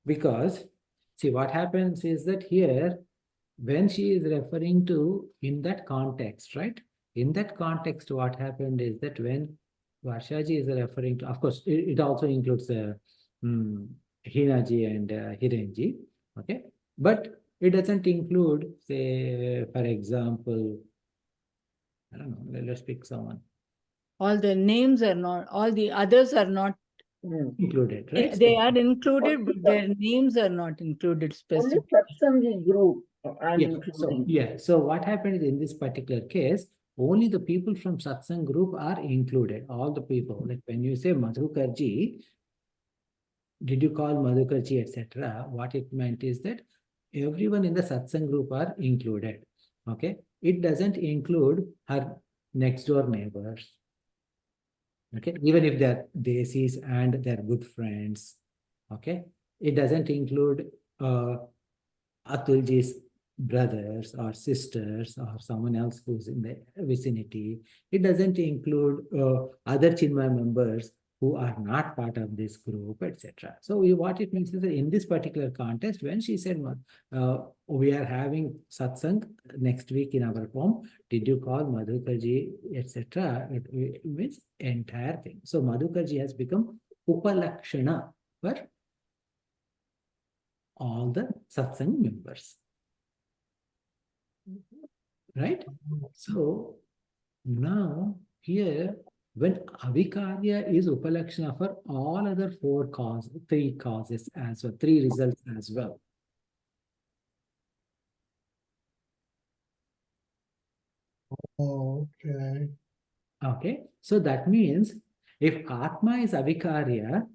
[SPEAKER 1] Because, see, what happens is that here, when she is referring to in that context, right? In that context, what happened is that when Varshaji is referring to, of course, it also includes Hinaji and Hirenji, okay? But it doesn't include, say, for example, I don't know, let's pick someone.
[SPEAKER 2] All the names are not, all the others are not
[SPEAKER 1] Included, right?
[SPEAKER 2] They are included, but their names are not included
[SPEAKER 4] Only
[SPEAKER 2] specifically.
[SPEAKER 4] Satsangi group I'm
[SPEAKER 1] Yeah,
[SPEAKER 4] including.
[SPEAKER 1] so what happened is in this particular case, only the people from satsang group are included, all the people. Like when you say Madhukarji, did you call Madhukarji, etc.? What it meant is that everyone in the satsang group are included. Okay, it doesn't include her next door neighbors. Okay, even if they're desis and they're good friends. Okay, it doesn't include Atulji's brothers or sisters or someone else who's in the vicinity. It doesn't include other Chinmay members who are not part of this group, etc. So what it means is that in this particular context, when she said, we are having satsang next week in our home, did you call Madhukarji, etc.? It means entire thing. So Madhukarji has become Upalakshana for all the satsang members. Right? So now here, when avikarya is upalakshana for all other three causes as well, three results as well.
[SPEAKER 3] Oh, okay.
[SPEAKER 1] Okay, so that means if Atma is avikarya,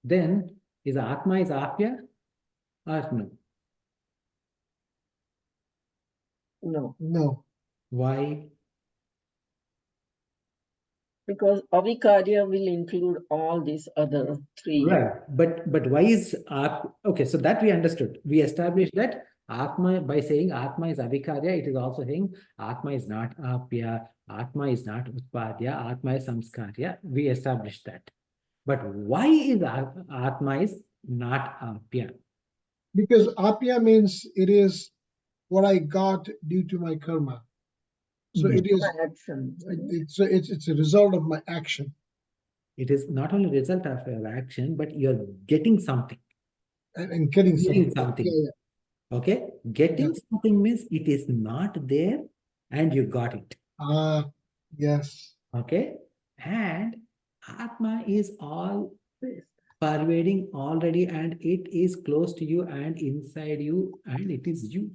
[SPEAKER 1] then is Atma is apya or no?
[SPEAKER 4] No,
[SPEAKER 3] No.
[SPEAKER 1] Why?
[SPEAKER 4] because avikarya will include all these other three.
[SPEAKER 1] Right, but why is okay? So that we understood. We established that Atma, by saying Atma is avikarya, it is also saying Atma is not apya, Atma is not utpadya, Atma is samskarya. We established that. But why is Atma is not apya?
[SPEAKER 3] Because apya means it is what I got due to my karma. So
[SPEAKER 1] No.
[SPEAKER 3] it is.
[SPEAKER 4] Action.
[SPEAKER 3] So it's a result of my action.
[SPEAKER 1] It is not only result of your action, but you're getting something.
[SPEAKER 3] And getting
[SPEAKER 1] Getting
[SPEAKER 3] something.
[SPEAKER 1] something.
[SPEAKER 3] Yeah.
[SPEAKER 1] Okay, getting something means it is not there and you got it.
[SPEAKER 3] Yes.
[SPEAKER 1] Okay, and Atma is all pervading already and it is close to you and inside you and it is you.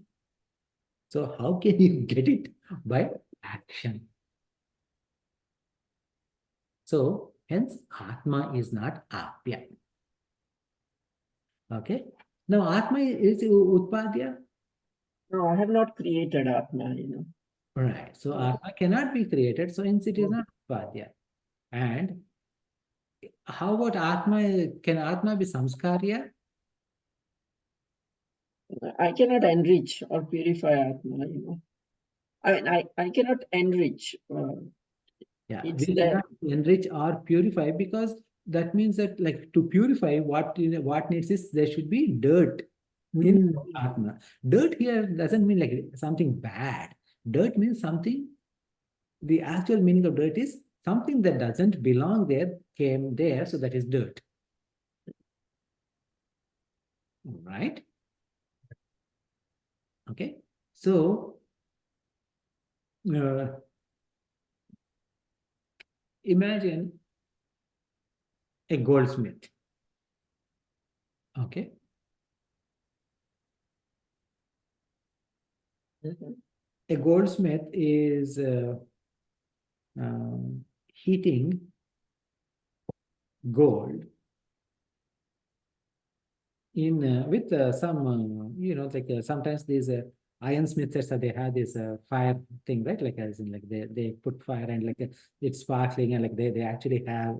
[SPEAKER 1] So how can you get it? By action. So hence Atma is not Apya. Okay. Now Atma is Utpadya.
[SPEAKER 4] No, I have not created Atma,
[SPEAKER 1] Right. So Atma cannot be created. So hence it is not Utpadya. And how about Atma? Can Atma be Samskarya?
[SPEAKER 4] I cannot enrich or purify Atma, I mean, I cannot enrich.
[SPEAKER 1] Yeah,
[SPEAKER 4] It's
[SPEAKER 1] we
[SPEAKER 4] there.
[SPEAKER 1] cannot enrich or purify because that means that like to purify what needs is there should be dirt in Atma. Dirt here doesn't mean like something bad. Dirt means something, the actual meaning of dirt is something that doesn't belong there, came there, so that is dirt. Right? Okay. So imagine a goldsmith. Okay. A goldsmith is heating gold in with some like sometimes these ironsmiths they have this fire thing, right? Like as in like they put fire and like it's sparkling and like they actually have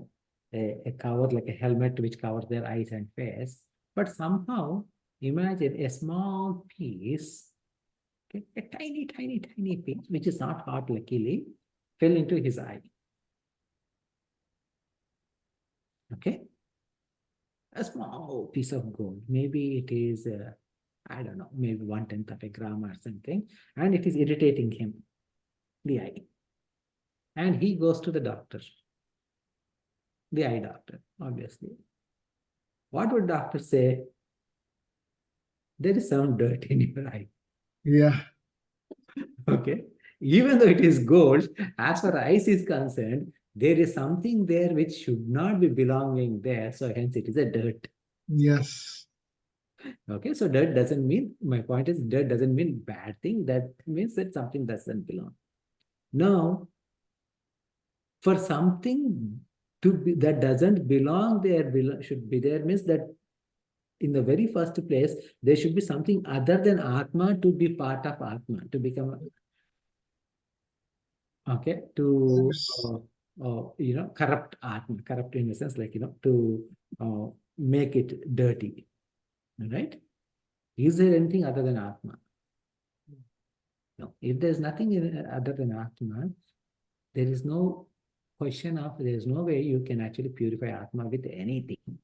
[SPEAKER 1] a cover like a helmet which covers their eyes and face. But somehow imagine a small piece, okay, a tiny piece which is not hot luckily fell into his eye. Okay, a small piece of gold. Maybe it is, I don't know, maybe 1/10 of a gram or something, and it is irritating him, the eye. And he goes to the doctor, the eye doctor, obviously. What would doctor say? There is some dirt in your eye.
[SPEAKER 3] Yeah.
[SPEAKER 1] Okay. Even though it is gold, as far as eyes is concerned, there is something there which should not be belonging there. So hence it is a dirt.
[SPEAKER 3] Yes.
[SPEAKER 1] Okay, so dirt doesn't mean, my point is dirt doesn't mean bad thing. That means that something doesn't belong. Now, for something to be that doesn't belong there, should be there means that in the very first place, there should be something other than Atma to be part of Atma, to become, okay, to,
[SPEAKER 3] Yes.
[SPEAKER 1] corrupt Atma, corrupt in the sense like, to make it dirty, right? Is there anything other than Atma? No. If there's nothing other than Atma, there is no question of, there is no way you can actually purify Atma with anything.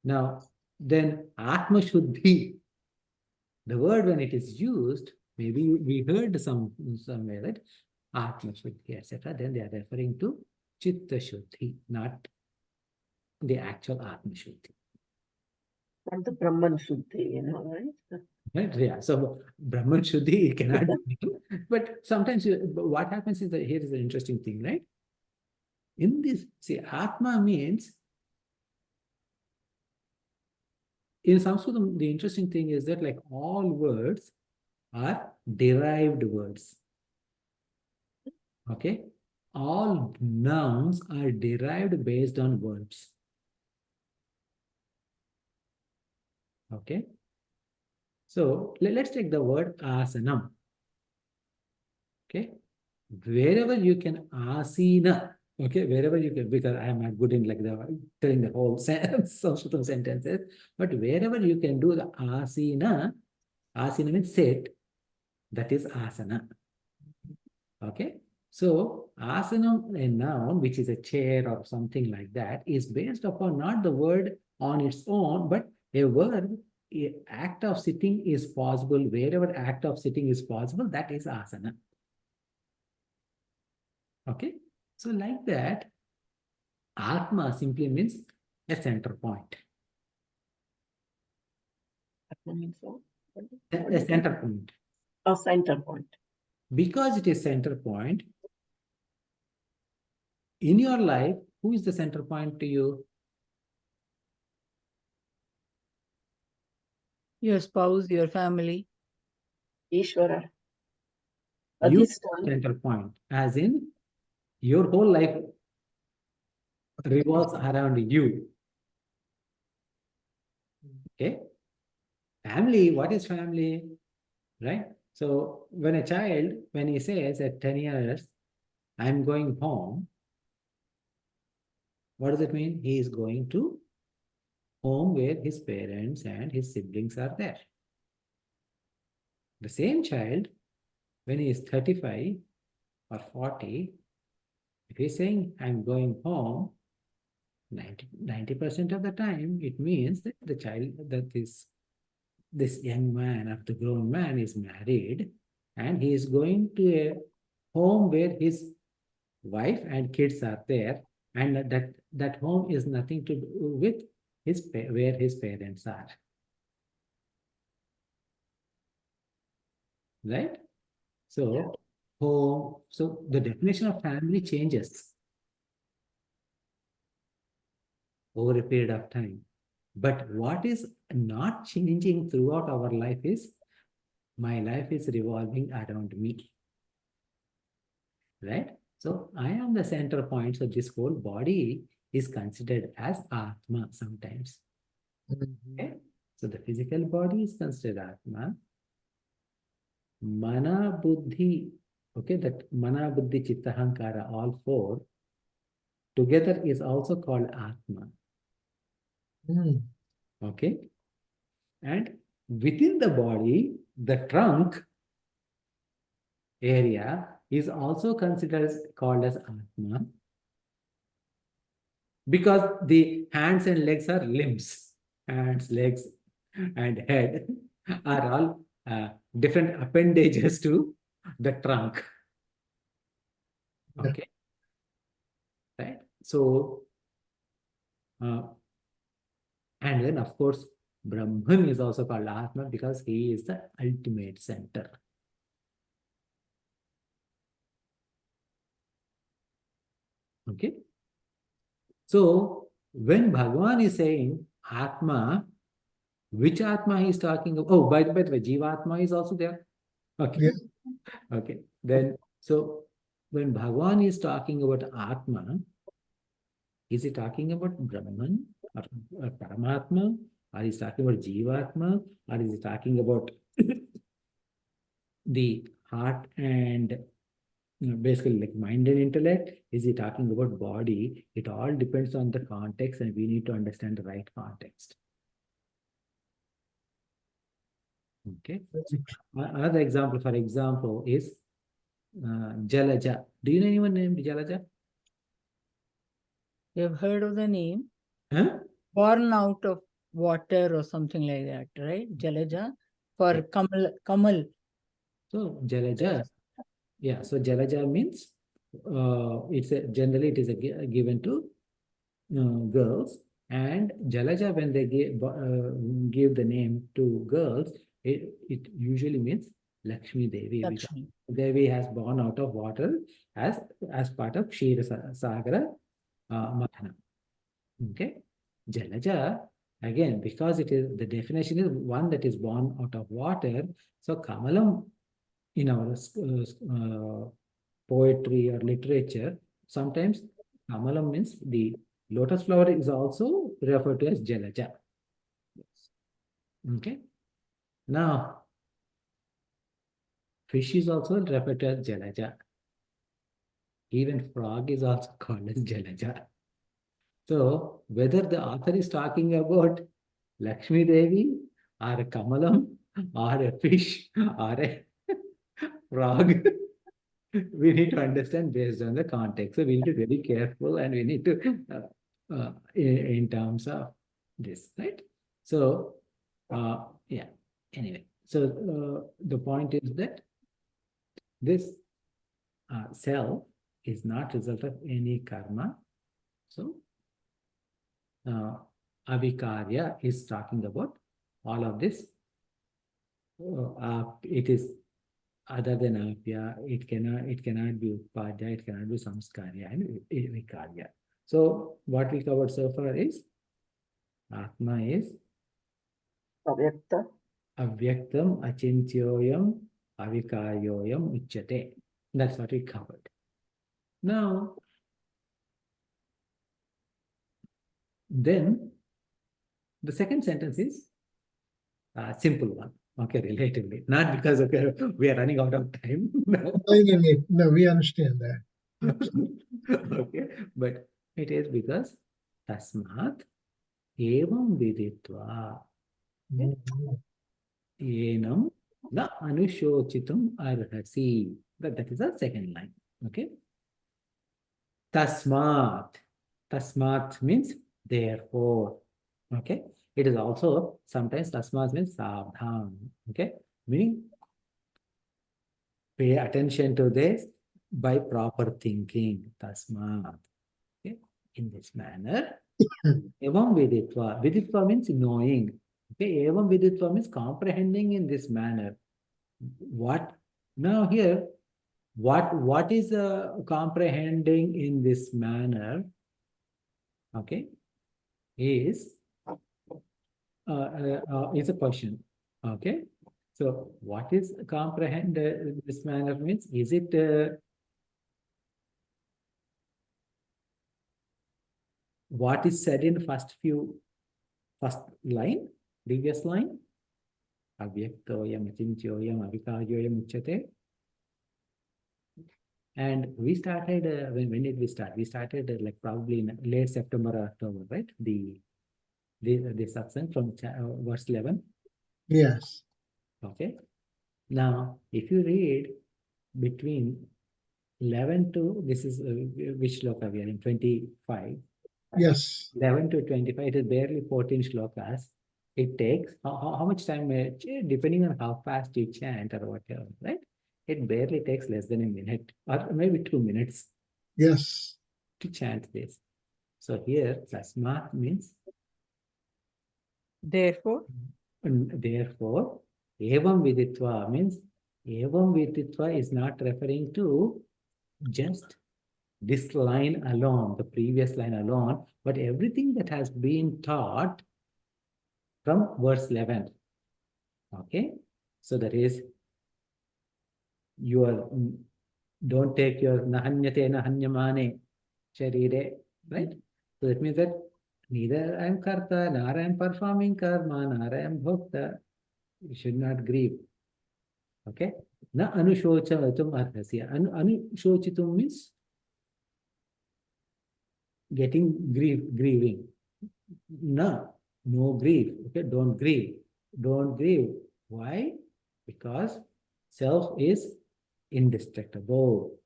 [SPEAKER 1] Now, then Atma Shuddhi, the word when it is used, maybe we heard somewhere that Atma Shuddhi, etc. Then they are referring to Chitta Shuddhi, not the actual Atma Shuddhi.
[SPEAKER 4] Not the Brahman Shuddhi, right?
[SPEAKER 1] Right? Yeah. So Brahman Shuddhi cannot be, but sometimes what happens is that here is an interesting thing, right? In this, see, Atma means, in Sanskrit, the interesting thing is that like all words are derived words. Okay? All nouns are derived based on verbs. Okay? So let's take the word asanam. Okay? Wherever you can asina, okay, wherever you can, because I am not good in like telling the whole Sanskrit sentences, but wherever you can do the asina, asina means sit, that is asana. Okay? So asanam, a noun, which is a chair or something like that, is based upon not the word on its own, but a word, a act of sitting is possible. Wherever act of sitting is possible, that is asana. Okay? So like that, Atma simply means a center point.
[SPEAKER 4] Atma means what?
[SPEAKER 1] A center point.
[SPEAKER 4] A center point.
[SPEAKER 1] Because it is center point, in your life, who is the center point to you?
[SPEAKER 2] Your spouse, your family.
[SPEAKER 4] Ishvara.
[SPEAKER 1] You
[SPEAKER 4] Adhisthana.
[SPEAKER 1] center point, as in your whole life revolves around you. Okay? Family, what is family? Right? So when a child, when he says at 10 years, I'm going home, what does it mean? He is going to home where his parents and his siblings are there. The same child, when he is 35 or 40, if he's saying, I'm going home, 90% of the time, it means that the child, that this young man, or the grown man, is married and he is going to a home where his wife and kids are there, and that home is nothing to do with where his parents are. Right? So, home, so the definition of family changes over a period of time. But what is not changing throughout our life is, my life is revolving around me. Right? So I am the center point. So this whole body is considered as Atma sometimes. Okay? So the physical body is considered Atma. Mana Buddhi, okay, that Mana Buddhi Chitta Hankara, all four together is also called Atma. Okay? And within the body, the trunk area is also considered called as Atma, because the hands and legs are limbs. Hands, legs, and head are all different appendages to the trunk. Okay? Right? So, and then of course, Brahman is also called Atma because he is the ultimate center. Okay? So, when Bhagavan is saying Atma, which Atma he is talking about? Oh, by the way, Jivatma is also there. Okay.
[SPEAKER 3] Yeah.
[SPEAKER 1] Okay. Then, so when Bhagavan is talking about Atma, is he talking about Brahman or Paramatma? Or is he talking about Jivatma? Or is he talking about the heart and basically like mind and intellect? Is he talking about body? It all depends on the context, and we need to understand the right context. Okay.
[SPEAKER 3] Very true.
[SPEAKER 1] Another example, for example, is Jalaja. Do you know anyone named Jalaja?
[SPEAKER 2] You have heard of the name?
[SPEAKER 1] Huh?
[SPEAKER 2] Born out of water or something like that, right? Jalaja for
[SPEAKER 1] Yeah.
[SPEAKER 2] Kamal.
[SPEAKER 1] So Jalaja, yeah. So Jalaja means generally it is given to girls, and Jalaja when they give the name to girls, it usually means Lakshmi Devi, because
[SPEAKER 2] Lakshmi.
[SPEAKER 1] Devi has born out of water as part of Kshira Sagara Mahana. Okay, Jalaja again, because it is, the definition is one that is born out of water. So Kamalam in our poetry or literature, sometimes Kamalam means the lotus flower is also referred to as Jalaja. Okay. Now, fish is also referred to as Jalaja. Even frog is also called as Jalaja. So, whether the author is talking about Lakshmi Devi or a Kamalam or a fish or a frog, we need to understand based on the context. So we need to be very careful, and we need to in terms of this, right? So yeah. Anyway, so the point is that this self is not result of any karma. So avikarya is talking about all of this. It is other than apya, it cannot be upadya, it cannot be samskarya and vikarya. So what we covered so far is Atma is
[SPEAKER 4] Avyakta.
[SPEAKER 1] avyaktam, achintyoyam, avikaryoyam uchyate. That's what we covered. Now, then the second sentence is a simple one. Okay, relatively. Not because okay, we are running out of time. No.
[SPEAKER 3] No, we understand that.
[SPEAKER 1] Okay, but it is because tasmat evam viditva
[SPEAKER 3] Mhm.
[SPEAKER 1] enam na anushochitum arhasi. That is the second line. Okay. Tasmat. Tasmat means therefore. Okay. It is also sometimes tasmat means savdhan. Okay. Meaning pay attention to this by proper thinking. Tasmat. Okay. In this manner. Evam viditva. Viditva means knowing. Okay. Evam viditva means comprehending in this manner. What? Now here, what is comprehending in this manner? Okay. Is a question. Okay. So what is comprehend this manner means? Is it what is said in first line, previous line? Avyaktoyam, achintyoyam, avikaryoyam uchyate. And we started, when did we start? We started like probably in late September or October, right? The satsang from verse 11.
[SPEAKER 3] Yes.
[SPEAKER 1] Okay. Now, if you read between 11 to, this is which shloka we are in, 25.
[SPEAKER 3] Yes.
[SPEAKER 1] 11 to 25, it is barely 14 shlokas. It takes, how much time, depending on how fast you chant or whatever, right? It barely takes less than a minute or maybe 2 minutes
[SPEAKER 3] Yes.
[SPEAKER 1] to chant this. So here, tasmat means,
[SPEAKER 2] Therefore,
[SPEAKER 1] therefore, evam viditva means, evam viditva is not referring to just this line alone, the previous line alone, but everything that has been taught from verse 11. Okay, so that is your, don't take your nahanyate nahanyamane sharire, right? So that means that neither I am karta, nor I am performing karma, nor I am bhokta. You should not grieve. Okay, na anushochatum arhasya. Anushochitum means grieving. No grief. Okay, don't grieve. Don't grieve. Why? Because self is indestructible.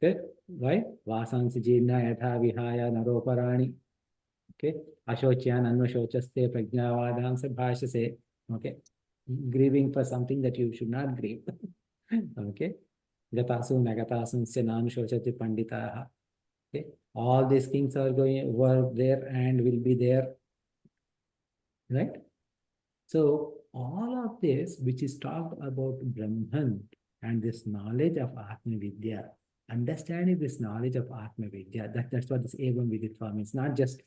[SPEAKER 1] Okay? Why? Vasansi jina yatha vihaya naroparani. Okay? Ashocyan anvashochaste prajnavadamsa bhashase. Okay? Grieving for something that you should not grieve. Okay? Gatasu nagatasu nan shochati panditaha. Okay? All these things were there and will be there. Right? So all of this, which is talked about Brahman and this knowledge of Atma Vidya, understanding this knowledge of Atma Vidya, that's what this Evam Viditva means, not just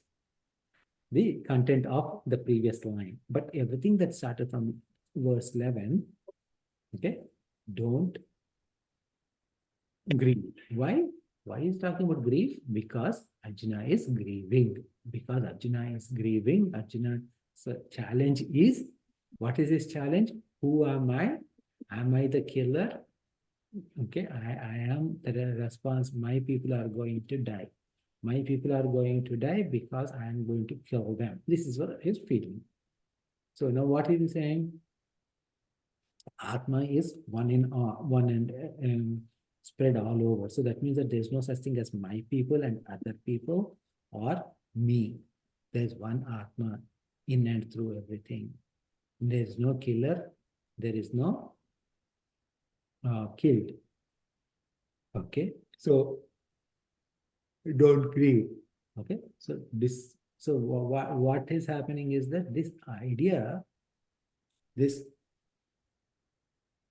[SPEAKER 1] the content of the previous line, but everything that started from verse 11, okay, don't grieve. Why? Why is talking about grief? Because Arjuna is grieving. Because Arjuna is grieving, Arjuna's challenge is, what is his challenge? Who am I? Am I the killer? Okay, I am the response. My people are going to die. My people are going to die because I am going to kill them. This is what his feeling. So now what is he saying? Atma is one and spread all over. So that means that there's no such thing as my people and other people or me. There's one Atma in and through everything. There is no killer. There is no killed. Okay, so don't grieve. Okay, so this, so what is happening is that this idea, this,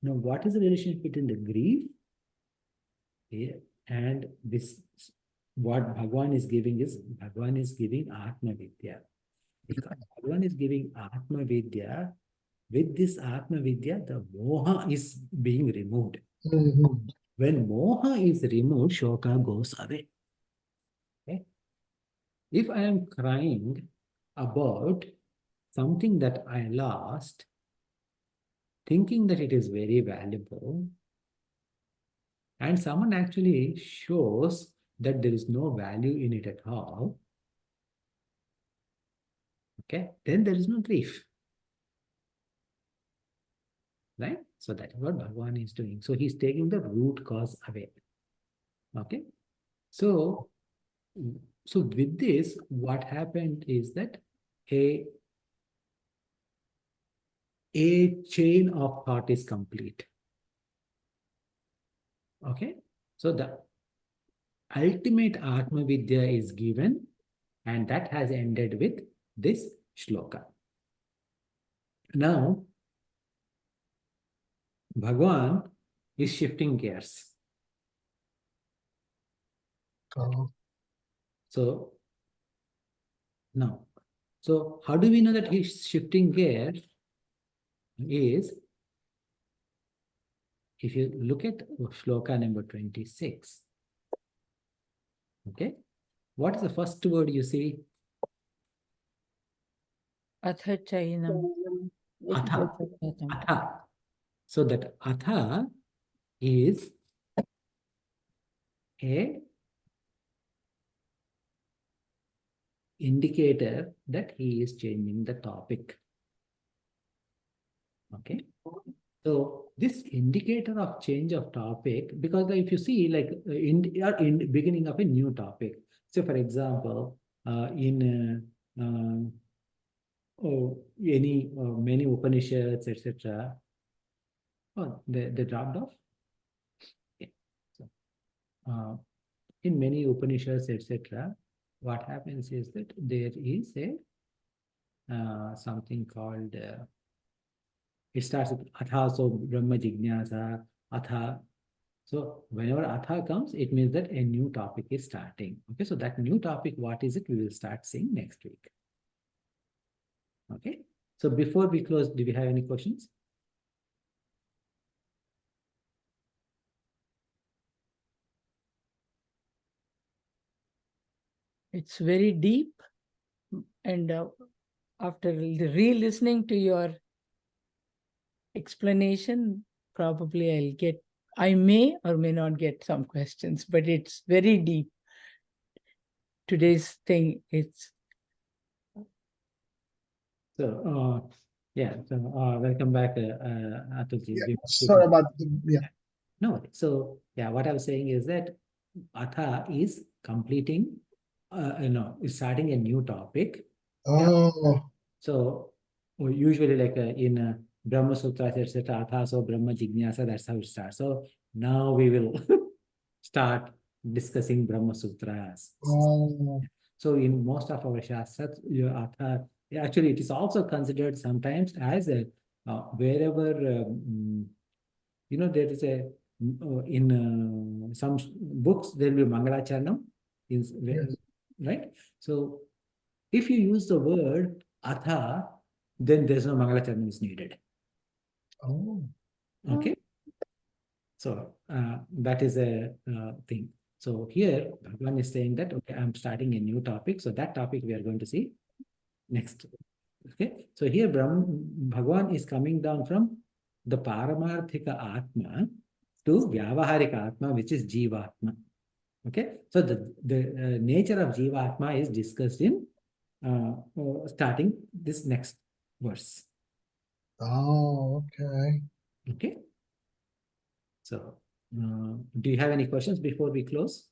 [SPEAKER 1] now what is the relationship between the grief and this? What Bhagavan is giving is, Bhagavan is giving Atma Vidya. Because Bhagavan is giving Atma Vidya, with this Atma Vidya, the moha is being removed.
[SPEAKER 3] Mhm.
[SPEAKER 1] When moha is removed, shoka goes away. Okay? If I am crying about something that I lost, thinking that it is very valuable, and someone actually shows that there is no value in it at all, okay, then there is no grief. Right? So that is what Bhagavan is doing. So he's taking the root cause away. Okay? So with this, what happened is that a chain of thought is complete. Okay? So the ultimate Atma Vidya is given, and that has ended with this shloka. Now, Bhagavan is shifting gears.
[SPEAKER 3] Oh,
[SPEAKER 1] So, now, so how do we know that he's shifting gears? Is, if you look at shloka number 26, okay, what is the first word you see?
[SPEAKER 2] Atha chainam.
[SPEAKER 1] Atha. Atha. So that atha is a indicator that he is changing the topic. Okay. So this indicator of change of topic, because if you see, like in the beginning of a new topic. So for example, in many Upanishads, etc. Oh, they dropped off. Okay. So, in many Upanishads, etc., what happens is that there is a something called, it starts with atha, so Brahma Jignasa, atha. So whenever atha comes, it means that a new topic is starting. Okay, so that new topic, what is it? We will start seeing next week. Okay, so before we close, do we have any questions?
[SPEAKER 2] It's very deep, and after re-listening to your explanation, probably I may or may not get some questions, but it's very deep. Today's thing, it's
[SPEAKER 1] So Yeah, so welcome back, Atulji.
[SPEAKER 3] Yeah,
[SPEAKER 1] We-
[SPEAKER 3] sorry about yeah.
[SPEAKER 1] No worries. So yeah, what I was saying is that Atha is completing, is starting a new topic. Yeah.
[SPEAKER 3] Oh,
[SPEAKER 1] So usually like in Brahma Sutras, etc., Atha, so Brahma Jignasa, that's how it starts. So now we will start discussing Brahma Sutras.
[SPEAKER 3] oh,
[SPEAKER 1] So in most of our Shastras, Atha, actually it is also considered sometimes as a wherever there is a in some books there will be Mangalacharanam,
[SPEAKER 3] yes.
[SPEAKER 1] right? So if you use the word Atha, then there's no Mangalacharanam is needed.
[SPEAKER 3] Oh,
[SPEAKER 1] Okay. So that is a thing. So here Bhagavan is saying that, okay, I'm starting a new topic. So that topic we are going to see next. Okay. So here Bhagavan is coming down from the Paramarthika Atma to Vyavaharika Atma, which is Jivatma. Okay. So the nature of Jivatma is discussed in starting this next verse.
[SPEAKER 3] oh, okay.
[SPEAKER 1] Okay. So do you have any questions before we close?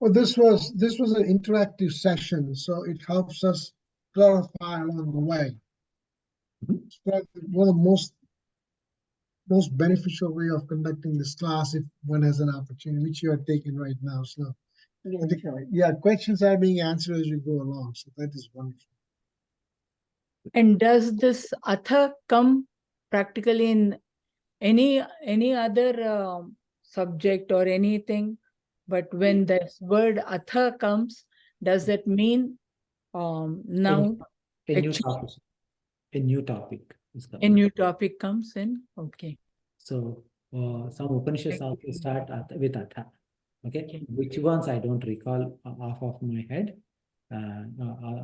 [SPEAKER 3] Well, this was an interactive session, so it helps us clarify along the way.
[SPEAKER 1] Mhm.
[SPEAKER 3] It's probably one of the most beneficial way of conducting this class if one has an opportunity, which you are taking right now. So
[SPEAKER 4] We
[SPEAKER 3] I think,
[SPEAKER 4] enjoy.
[SPEAKER 3] yeah, questions are being answered as you go along. So that is wonderful.
[SPEAKER 2] And does this atha come practically in any other subject or anything? But when this word atha comes, does that mean now
[SPEAKER 1] A new
[SPEAKER 2] actually
[SPEAKER 1] topic. A new topic is
[SPEAKER 2] a
[SPEAKER 1] coming.
[SPEAKER 2] new topic comes in? Okay.
[SPEAKER 1] So some Upanishads
[SPEAKER 2] Thank
[SPEAKER 1] also
[SPEAKER 2] you.
[SPEAKER 1] start with Atha. Okay,
[SPEAKER 2] Okay.
[SPEAKER 1] which ones I don't recall off of my head,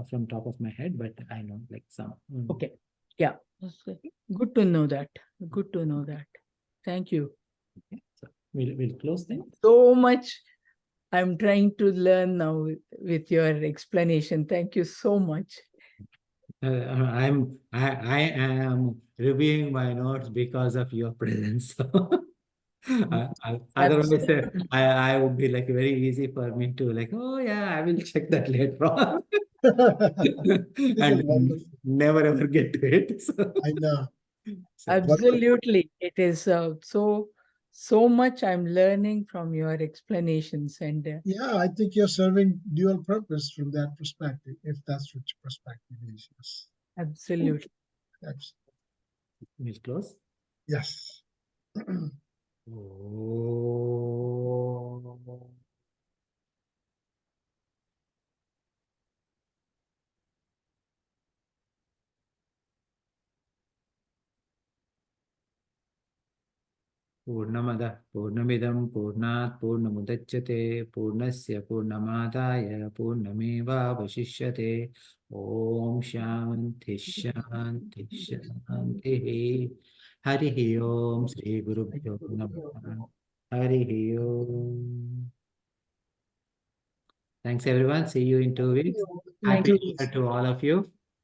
[SPEAKER 1] from top of my head, but I know like some.
[SPEAKER 2] Okay. Yeah. Good to know that. Good to know that. Thank you.
[SPEAKER 1] Okay, so we'll close then.
[SPEAKER 2] So much I'm trying to learn now with your explanation. Thank you so much.
[SPEAKER 1] I am reviewing my notes because of your presence. Otherwise, I would be like very easy for me to like, oh yeah, I will check that later on.
[SPEAKER 3] This is
[SPEAKER 1] And
[SPEAKER 3] wonderful.
[SPEAKER 1] never ever get to it. So,
[SPEAKER 3] I know.
[SPEAKER 1] so
[SPEAKER 2] Absolutely. It is so much I'm learning from your explanations and
[SPEAKER 3] Yeah, I think you're serving dual purpose from that perspective, if that's what your perspective is. Yes.
[SPEAKER 2] absolutely.
[SPEAKER 1] we'll close.
[SPEAKER 3] Yes.
[SPEAKER 1] Oh. पूर्णमदः पूर्णमिदं पूर्णात् पूर्णमुदच्यते पूर्णस्य पूर्णमादाय पूर्णमेवावशिष्यते ॐ शान्ति शान्ति शान्तिः हरिः ॐ श्रीगुरुभ्यो नमः हरिः ॐ Thanks everyone. See you in 2 weeks.
[SPEAKER 2] Thank
[SPEAKER 1] Happy
[SPEAKER 2] you.
[SPEAKER 1] New Year to all of you.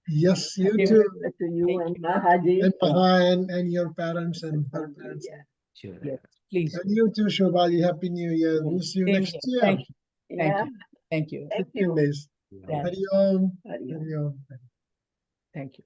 [SPEAKER 3] Yes, you
[SPEAKER 2] Happy
[SPEAKER 3] too.
[SPEAKER 4] To you
[SPEAKER 2] Thank
[SPEAKER 4] and
[SPEAKER 2] you.
[SPEAKER 4] Mahaji.
[SPEAKER 3] And Maha and your parents and her parents.
[SPEAKER 4] Yeah.
[SPEAKER 1] Sure.
[SPEAKER 2] Yes, please.
[SPEAKER 3] And you too, Shobali. Happy New Year. We'll see you
[SPEAKER 2] Same
[SPEAKER 3] next
[SPEAKER 2] here.
[SPEAKER 3] year.
[SPEAKER 2] Thank you. Thank
[SPEAKER 4] Yeah.
[SPEAKER 2] you. Thank you.
[SPEAKER 4] Thank
[SPEAKER 3] 15
[SPEAKER 4] you.
[SPEAKER 3] days.
[SPEAKER 2] Yeah.
[SPEAKER 3] Hari Om.
[SPEAKER 4] Hari Om.
[SPEAKER 3] Hari Om.
[SPEAKER 2] Thank you.